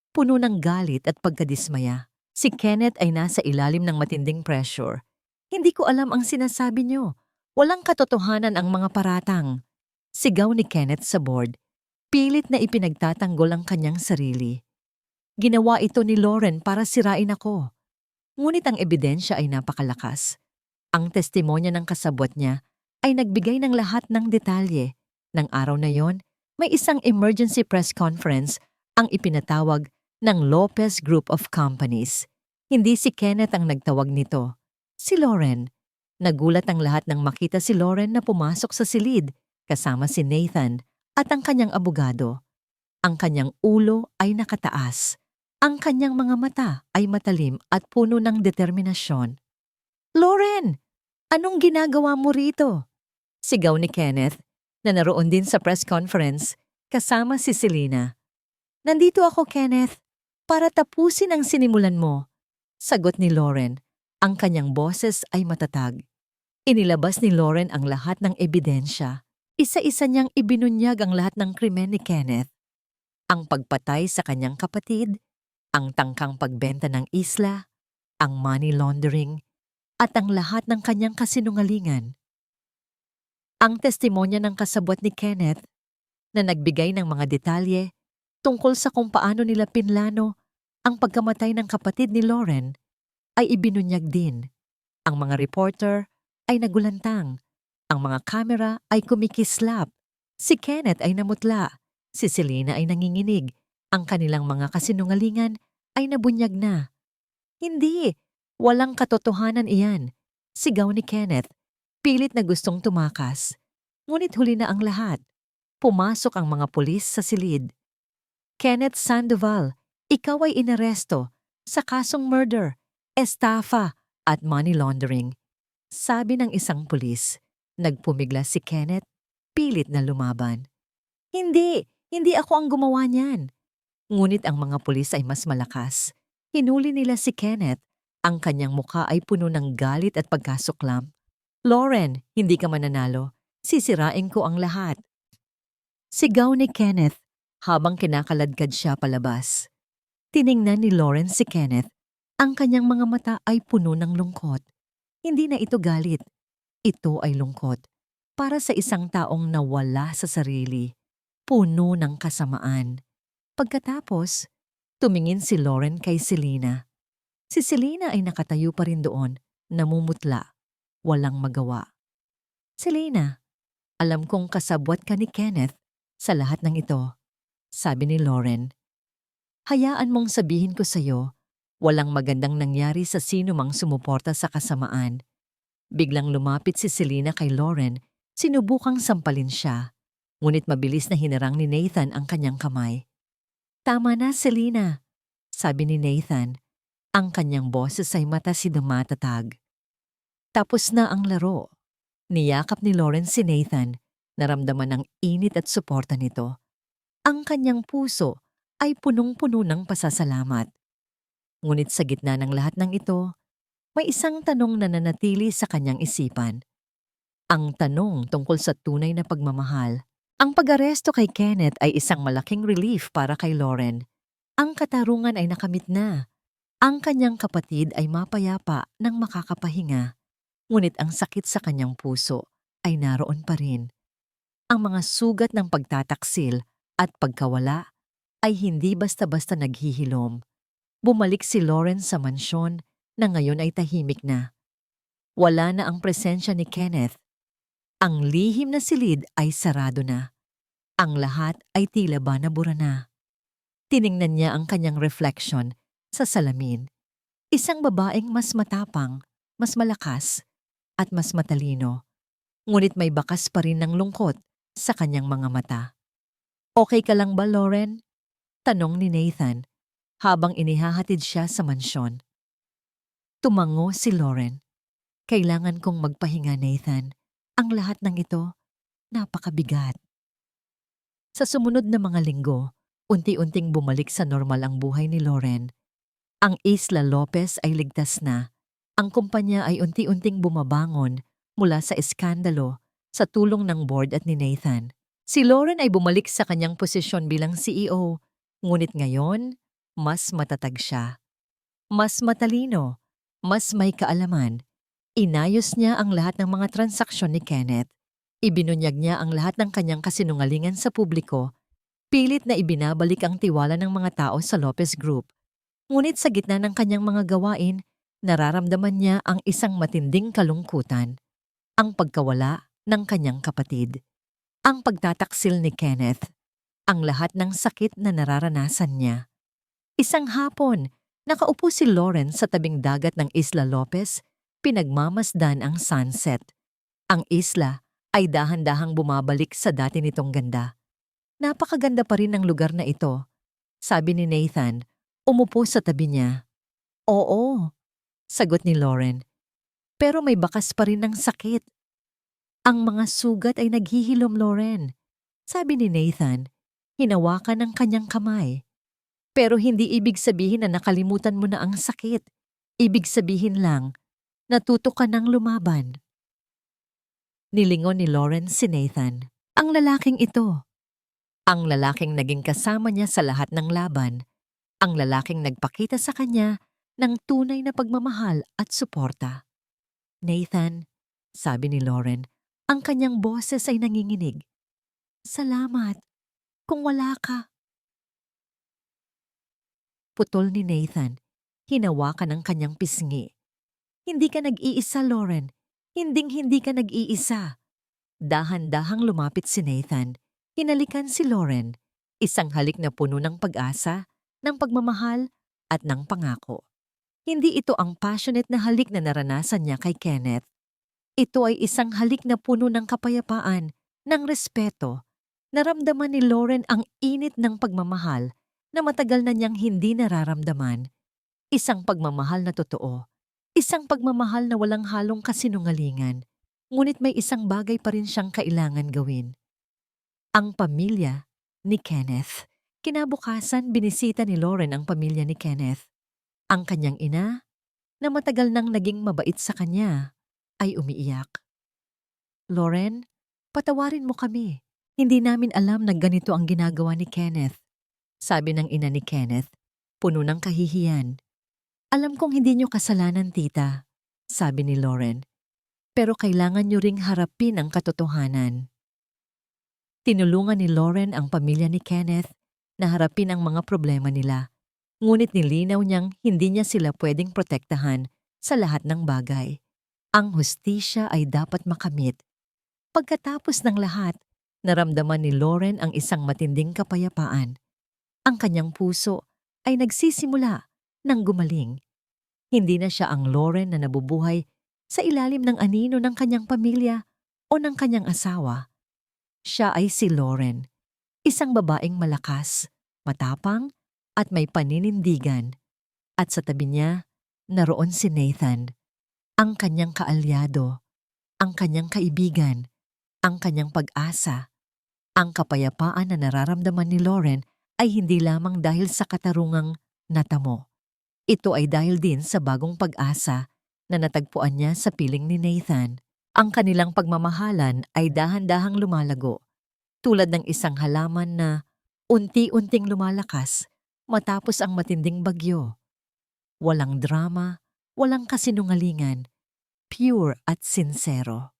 puno ng galit at pagkadismaya. Si Kenneth ay nasa ilalim ng matinding pressure. "Hindi ko alam ang sinasabi niyo. Walang katotohanan ang mga paratang." Sigaw ni Kenneth sa board. Pilit na ipinagtatanggol ang kanyang sarili. "Ginawa ito ni Lauren para sirain ako." Ngunit ang ebidensya ay napakalakas. Ang testimonya ng kasabwat niya ay nagbigay ng lahat ng detalye. Nang araw na yon, may isang emergency press conference ang ipinatawag ng Lopez Group of Companies. Hindi si Kenneth ang nagtawag nito. Si Lauren. Nagulat ang lahat nang makita si Lauren na pumasok sa silid kasama si Nathan at ang kanyang abogado. Ang kanyang ulo ay nakataas. Ang kanyang mga mata ay matalim at puno ng determinasyon. "Lauren, anong ginagawa mo rito?" Sigaw ni Kenneth, na naroon din sa press conference kasama si Selena. "Nandito ako, Kenneth, para tapusin ang sinimulan mo," sagot ni Lauren. Ang kanyang boses ay matatag. Inilabas ni Lauren ang lahat ng ebidensya. Isa-isa niyang ibinunyag ang lahat ng krimen ni Kenneth. Ang pagpatay sa kanyang kapatid, ang tangkang pagbenta ng isla, ang money laundering, at ang lahat ng kanyang kasinungalingan. Ang testimonya ng kasabwat ni Kenneth na nagbigay ng mga detalye tungkol sa kung paano nila pinlano ang pagkamatay ng kapatid ni Lauren ay ibinunyag din. Ang mga reporter ay nagulantang. Ang mga kamera ay kumikislap. Si Kenneth ay namutla. Si Selena ay nanginginig. Ang kanilang mga kasinungalingan ay nabunyag na. "Hindi, walang katotohanan iyan," sigaw ni Kenneth. Pilit na gustong tumakas. Ngunit huli na ang lahat. Pumasok ang mga pulis sa silid. "Kenneth Sandoval, ikaw ay inaresto sa kasong murder, estafa at money laundering," sabi ng isang pulis. Nagpumigla si Kenneth, pilit na lumaban. "Hindi, Hindi ako ang gumawa niyan. Ngunit ang mga pulis ay mas malakas. Hinuli nila si Kenneth. Ang kanyang muka ay puno ng galit at pagkasuklam. Lauren, hindi ka mananalo. Sisirain ko ang lahat. Sigaw ni Kenneth habang kinakaladkad siya palabas. Tiningnan ni Lauren si Kenneth. Ang kanyang mga mata ay puno ng lungkot. Hindi na ito galit. Ito ay lungkot. Para sa isang taong nawala sa sarili. Puno ng kasamaan. Pagkatapos, tumingin si Lauren kay Selena. Si Selena ay nakatayo pa rin doon, namumutla, walang magawa. Selena, alam kong kasabwat ka ni Kenneth sa lahat ng ito, sabi ni Lauren. Hayaan mong sabihin ko sa'yo, walang magandang nangyari sa sino mang sumuporta sa kasamaan. Biglang lumapit si Selena kay Lauren, sinubukang sampalin siya, ngunit mabilis na hinarang ni Nathan ang kanyang kamay. Tama na, Selena, sabi ni Nathan. Ang kanyang boses ay matasidamatag. Tapos na ang laro. Niyakap ni Lauren si Nathan, naramdaman ang init at suporta nito. Ang kanyang puso ay punong-puno ng pasasalamat. Ngunit sa gitna ng lahat ng ito, may isang tanong na nanatili sa kanyang isipan. Ang tanong tungkol sa tunay na pagmamahal. Ang pag-aresto kay Kenneth ay isang malaking relief para kay Lauren. Ang katarungan ay nakamit na. Ang kanyang kapatid ay mapayapa nang makakapahinga. Ngunit ang sakit sa kanyang puso ay naroon pa rin. Ang mga sugat ng pagtataksil at pagkawala ay hindi basta-basta naghihilom. Bumalik si Lauren sa mansyon na ngayon ay tahimik na. Wala na ang presensya ni Kenneth. Ang lihim na silid ay sarado na. Ang lahat ay tila ba nabura na. Tiningnan niya ang kanyang reflection sa salamin. Isang babaeng mas matapang, mas malakas, at mas matalino. Ngunit may bakas pa rin ng lungkot sa kanyang mga mata. Okay ka lang ba, Lauren? Tanong ni Nathan habang inihahatid siya sa mansyon. Tumango si Lauren. Kailangan kong magpahinga, Nathan. Ang lahat ng ito, napakabigat. Sa sumunod na mga linggo, unti-unting bumalik sa normal ang buhay ni Lauren. Ang Isla Lopez ay ligtas na. Ang kumpanya ay unti-unting bumabangon mula sa eskandalo sa tulong ng board at ni Nathan. Si Lauren ay bumalik sa kanyang posisyon bilang CEO, ngunit ngayon, mas matatag siya. Mas matalino, mas may kaalaman. Inayos niya ang lahat ng mga transaksyon ni Kenneth. Ibinunyag niya ang lahat ng kanyang kasinungalingan sa publiko. Pilit na ibinabalik ang tiwala ng mga tao sa Lopez Group. Ngunit sa gitna ng kanyang mga gawain, nararamdaman niya ang isang matinding kalungkutan. Ang pagkawala ng kanyang kapatid. Ang pagtataksil ni Kenneth. Ang lahat ng sakit na nararanasan niya. Isang hapon, nakaupo si Lauren sa tabing dagat ng Isla Lopez, pinagmamasdan ang sunset. Ang isla ay dahan-dahang bumabalik sa dati nitong ganda. Napakaganda pa rin ang lugar na ito, sabi ni Nathan, umupo sa tabi niya. Oo, sagot ni Lauren. Pero may bakas pa rin ng sakit. Ang mga sugat ay naghihilom, Lauren. Sabi ni Nathan, hinawakan ang kanyang kamay. Pero hindi ibig sabihin na nakalimutan mo na ang sakit. Ibig sabihin lang, natuto ka ng lumaban. Nilingon ni Lauren si Nathan. Ang lalaking ito. Ang lalaking naging kasama niya sa lahat ng laban. Ang lalaking nagpakita sa kanya ng tunay na pagmamahal at suporta. Nathan, sabi ni Lauren, ang kanyang boses ay nanginginig. Salamat. Kung wala ka. Putol ni Nathan. Hinawakan ang kanyang pisngi. Hindi ka nag-iisa, Lauren. Hinding-hindi ka nag-iisa. Dahan-dahang lumapit si Nathan. Hinalikan si Lauren. Isang halik na puno ng pag-asa, ng pagmamahal, at ng pangako. Hindi ito ang passionate na halik na naranasan niya kay Kenneth. Ito ay isang halik na puno ng kapayapaan, ng respeto. Naramdaman ni Lauren ang init ng pagmamahal na matagal na niyang hindi nararamdaman. Isang pagmamahal na totoo. Isang pagmamahal na walang halong kasinungalingan. Ngunit may isang bagay pa rin siyang kailangan gawin. Ang pamilya ni Kenneth. Kinabukasan, binisita ni Lauren ang pamilya ni Kenneth. Ang kanyang ina, na matagal nang naging mabait sa kanya, ay umiiyak. Lauren, patawarin mo kami. Hindi namin alam na ganito ang ginagawa ni Kenneth. Sabi ng ina ni Kenneth, puno ng kahihiyan. Alam kong hindi niyo kasalanan, tita, sabi ni Lauren. Pero kailangan niyo ring harapin ang katotohanan. Tinulungan ni Lauren ang pamilya ni Kenneth na harapin ang mga problema nila. Ngunit nilinaw niyang hindi niya sila pwedeng protektahan sa lahat ng bagay. Ang hustisya ay dapat makamit. Pagkatapos ng lahat, naramdaman ni Lauren ang isang matinding kapayapaan. Ang kanyang puso ay nagsisimula ng gumaling. Hindi na siya ang Lauren na nabubuhay sa ilalim ng anino ng kanyang pamilya o ng kanyang asawa. Siya ay si Lauren, isang babaeng malakas, matapang, at may paninindigan. At sa tabi niya, naroon si Nathan, ang kanyang kaalyado, ang kanyang kaibigan, ang kanyang pag-asa. Ang kapayapaan na nararamdaman ni Lauren ay hindi lamang dahil sa katarungang natamo. Ito ay dahil din sa bagong pag-asa na natagpuan niya sa piling ni Nathan. Ang kanilang pagmamahalan ay dahan-dahang lumalago, tulad ng isang halaman na unti-unting lumalakas matapos ang matinding bagyo. Walang drama, walang kasinungalingan, pure at sincero.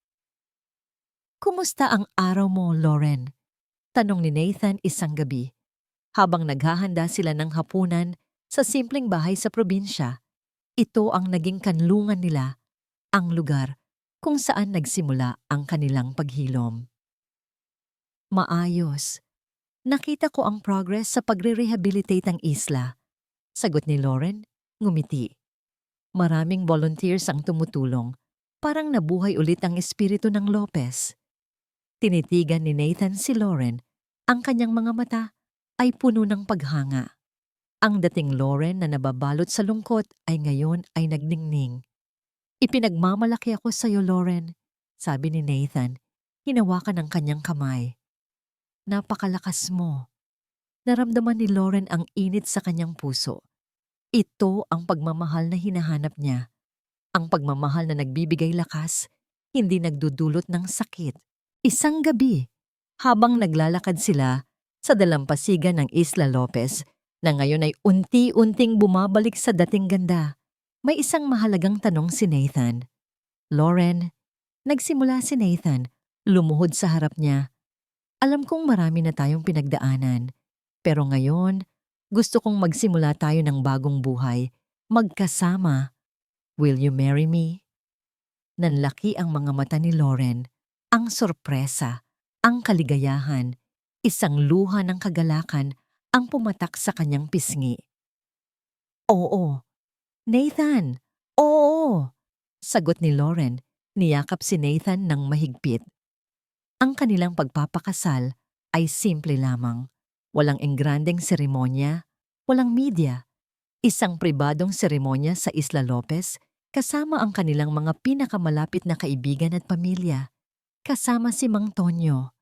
Kumusta ang araw mo, Lauren? Tanong ni Nathan isang gabi, habang naghahanda sila ng hapunan sa simpleng bahay sa probinsya. Ito ang naging kanlungan nila, ang lugar kung saan nagsimula ang kanilang paghilom. Maayos. Nakita ko ang progress sa pagre-rehabilitate ng isla. Sagot ni Lauren, ngumiti. Maraming volunteers ang tumutulong. Parang nabuhay ulit ang espiritu ng Lopez. Tinitigan ni Nathan si Lauren. Ang kanyang mga mata ay puno ng paghanga. Ang dating Lauren na nababalot sa lungkot ay ngayon ay nagningning. Ipinagmamalaki ako sa iyo, Lauren, sabi ni Nathan. Hinawakan ang kanyang kamay. Napakalakas mo. Naramdaman ni Lauren ang init sa kanyang puso. Ito ang pagmamahal na hinahanap niya. Ang pagmamahal na nagbibigay lakas, hindi nagdudulot ng sakit. Isang gabi, habang naglalakad sila sa dalampasigan ng Isla Lopez, na ngayon ay unti-unting bumabalik sa dating ganda, may isang mahalagang tanong si Nathan. Lauren, nagsimula si Nathan, lumuhod sa harap niya. Alam kong marami na tayong pinagdaanan, pero ngayon, gusto kong magsimula tayo ng bagong buhay, magkasama. Will you marry me? Nanlaki ang mga mata ni Lauren, ang sorpresa, ang kaligayahan, isang luha ng kagalakan ang pumatak sa kanyang pisngi. Oo. Nathan, oo! Sagot ni Lauren, niyakap si Nathan ng mahigpit. Ang kanilang pagpapakasal ay simple lamang. Walang engrandeng seremonya, walang media. Isang pribadong seremonya sa Isla Lopez kasama ang kanilang mga pinakamalapit na kaibigan at pamilya. Kasama si Mang Tonyo.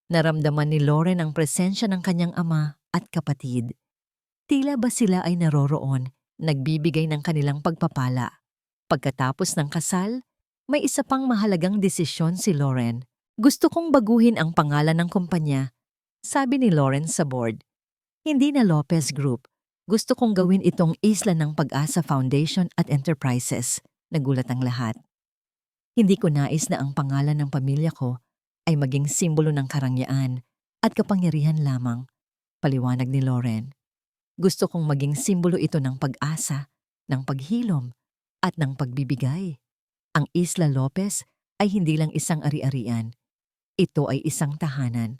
Naramdaman ni Lauren ang presensya ng kanyang ama at kapatid. Tila ba sila ay naroroon, nagbibigay ng kanilang pagpapala. Pagkatapos ng kasal, may isa pang mahalagang desisyon si Lauren. Gusto kong baguhin ang pangalan ng kumpanya, sabi ni Lauren sa board. Hindi na Lopez Group. Gusto kong gawin itong Isla ng Pag-asa Foundation at Enterprises. Nagulat ang lahat. Hindi ko nais na ang pangalan ng pamilya ko ay maging simbolo ng karangyaan at kapangyarihan lamang, paliwanag ni Lauren. Gusto kong maging simbolo ito ng pag-asa, ng paghilom, at ng pagbibigay. Ang Isla Lopez ay hindi lang isang ari-arian. Ito ay isang tahanan.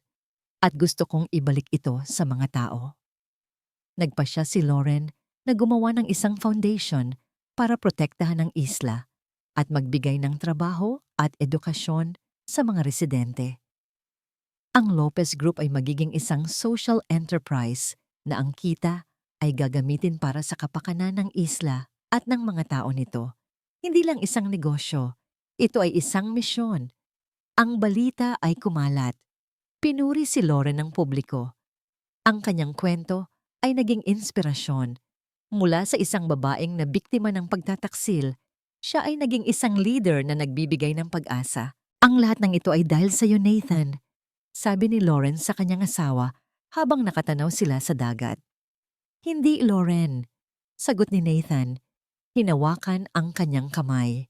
At gusto kong ibalik ito sa mga tao. Nagpasya si Lauren na gumawa ng isang foundation para protektahan ang isla at magbigay ng trabaho at edukasyon sa mga residente. Ang Lopez Group ay magiging isang social enterprise na ang kita ay gagamitin para sa kapakanan ng isla at ng mga tao nito. Hindi lang isang negosyo, ito ay isang misyon. Ang balita ay kumalat. Pinuri si Lauren ng publiko. Ang kanyang kwento ay naging inspirasyon. Mula sa isang babaeng na biktima ng pagtataksil, siya ay naging isang leader na nagbibigay ng pag-asa. Ang lahat ng ito ay dahil sa iyo, Nathan, sabi ni Lauren sa kanyang asawa habang nakatanaw sila sa dagat. Hindi, Lauren, sagot ni Nathan. Hinawakan ang kanyang kamay.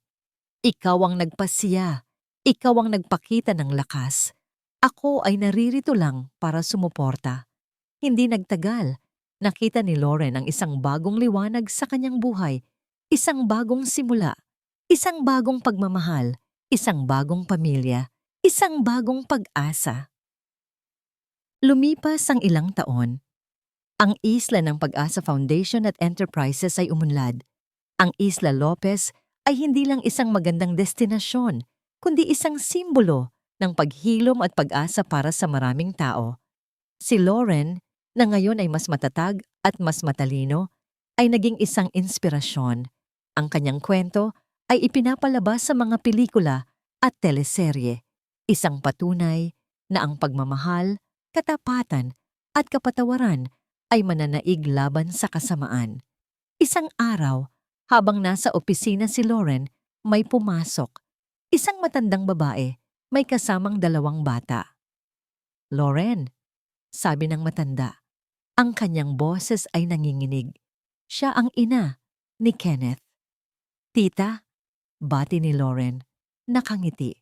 Ikaw ang nagpasiya. Ikaw ang nagpakita ng lakas. Ako ay naririto lang para sumuporta. Hindi nagtagal. Nakita ni Lauren ang isang bagong liwanag sa kanyang buhay, isang bagong simula, isang bagong pagmamahal, isang bagong pamilya, isang bagong pag-asa. Lumipas ang ilang taon. Ang isla ng Pag-asa Foundation at Enterprises ay umunlad. Ang Isla Lopez ay hindi lang isang magandang destinasyon, kundi isang simbolo ng paghilom at pag-asa para sa maraming tao. Si Lauren, na ngayon ay mas matatag at mas matalino, ay naging isang inspirasyon. Ang kanyang kwento ay ipinapalabas sa mga pelikula at teleserye, isang patunay na ang pagmamahal, katapatan at kapatawaran ay mananaig laban sa kasamaan. Isang araw, habang nasa opisina si Lauren, may pumasok. Isang matandang babae, may kasamang 2 bata. Lauren, sabi ng matanda. Ang kanyang boses ay nanginginig. Siya ang ina ni Kenneth. Tita, bati ni Lauren, nakangiti.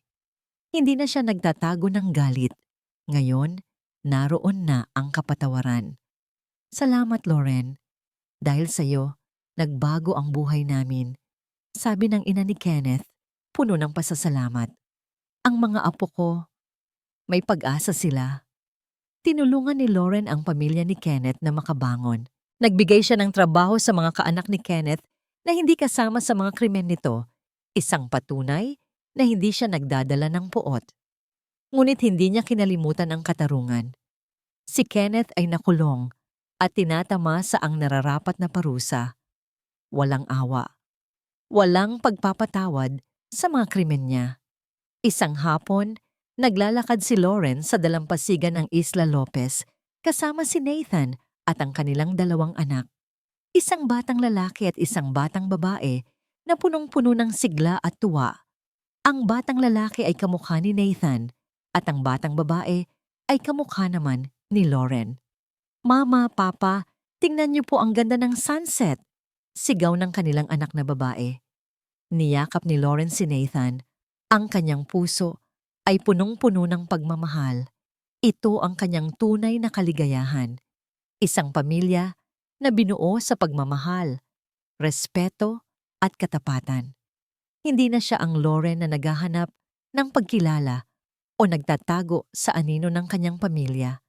Hindi na siya nagtatago ng galit. Ngayon, naroon na ang kapatawaran. Salamat, Lauren. Dahil sa iyo, nagbago ang buhay namin. Sabi ng ina ni Kenneth, puno ng pasasalamat. Ang mga apo ko, may pag-asa sila. Tinulungan ni Lauren ang pamilya ni Kenneth na makabangon. Nagbigay siya ng trabaho sa mga kaanak ni Kenneth na hindi kasama sa mga krimen nito. Isang patunay na hindi siya nagdadala ng puot. Ngunit hindi niya kinalimutan ang katarungan. Si Kenneth ay nakulong at tinatama sa ang nararapat na parusa. Walang awa. Walang pagpapatawad sa mga krimen niya. Isang hapon, naglalakad si Lauren sa dalampasigan ng Isla Lopez kasama si Nathan at ang kanilang 2 anak. Isang batang lalaki at isang batang babae na punong-puno ng sigla at tuwa. Ang batang lalaki ay kamukha ni Nathan at ang batang babae ay kamukha naman ni Lauren. Mama, Papa, tingnan niyo po ang ganda ng sunset, sigaw ng kanilang anak na babae. Niyakap ni Lauren si Nathan. Ang kanyang puso ay punong-puno ng pagmamahal. Ito ang kanyang tunay na kaligayahan. Isang pamilya na binuo sa pagmamahal, respeto at katapatan. Hindi na siya ang Lauren na naghahanap ng pagkilala o nagtatago sa anino ng kanyang pamilya.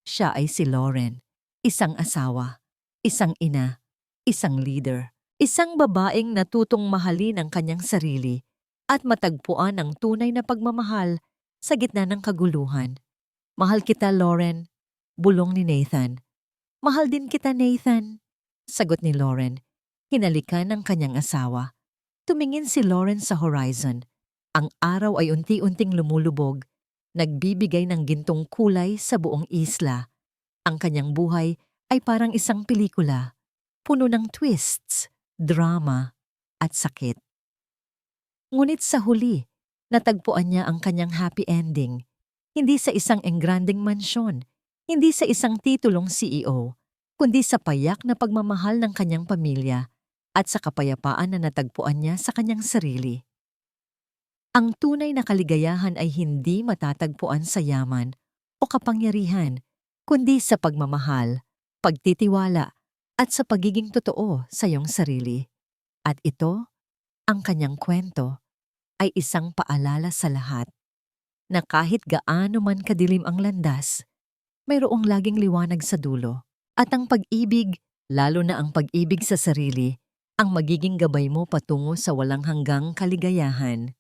Siya ay si Lauren, isang asawa, isang ina, isang leader, isang babaeng natutong mahalin ang kanyang sarili at matagpuan ang tunay na pagmamahal sa gitna ng kaguluhan. Mahal kita, Lauren, bulong ni Nathan. Mahal din kita, Nathan, sagot ni Lauren. Hinalikan ng kanyang asawa. Tumingin si Lauren sa horizon. Ang araw ay unti-unting lumulubog, nagbibigay ng gintong kulay sa buong isla. Ang kanyang buhay ay parang isang pelikula, puno ng twists, drama, at sakit. Ngunit sa huli, natagpuan niya ang kanyang happy ending. Hindi sa isang engranding mansyon, hindi sa isang titulong CEO, kundi sa payak na pagmamahal ng kanyang pamilya at sa kapayapaan na natagpuan niya sa kanyang sarili. Ang tunay na kaligayahan ay hindi matatagpuan sa yaman o kapangyarihan, kundi sa pagmamahal, pagtitiwala, at sa pagiging totoo sa iyong sarili. At ito, ang kanyang kwento, ay isang paalala sa lahat na kahit gaano man kadilim ang landas, mayroong laging liwanag sa dulo. At ang pag-ibig, lalo na ang pag-ibig sa sarili, ang magiging gabay mo patungo sa walang hanggang kaligayahan.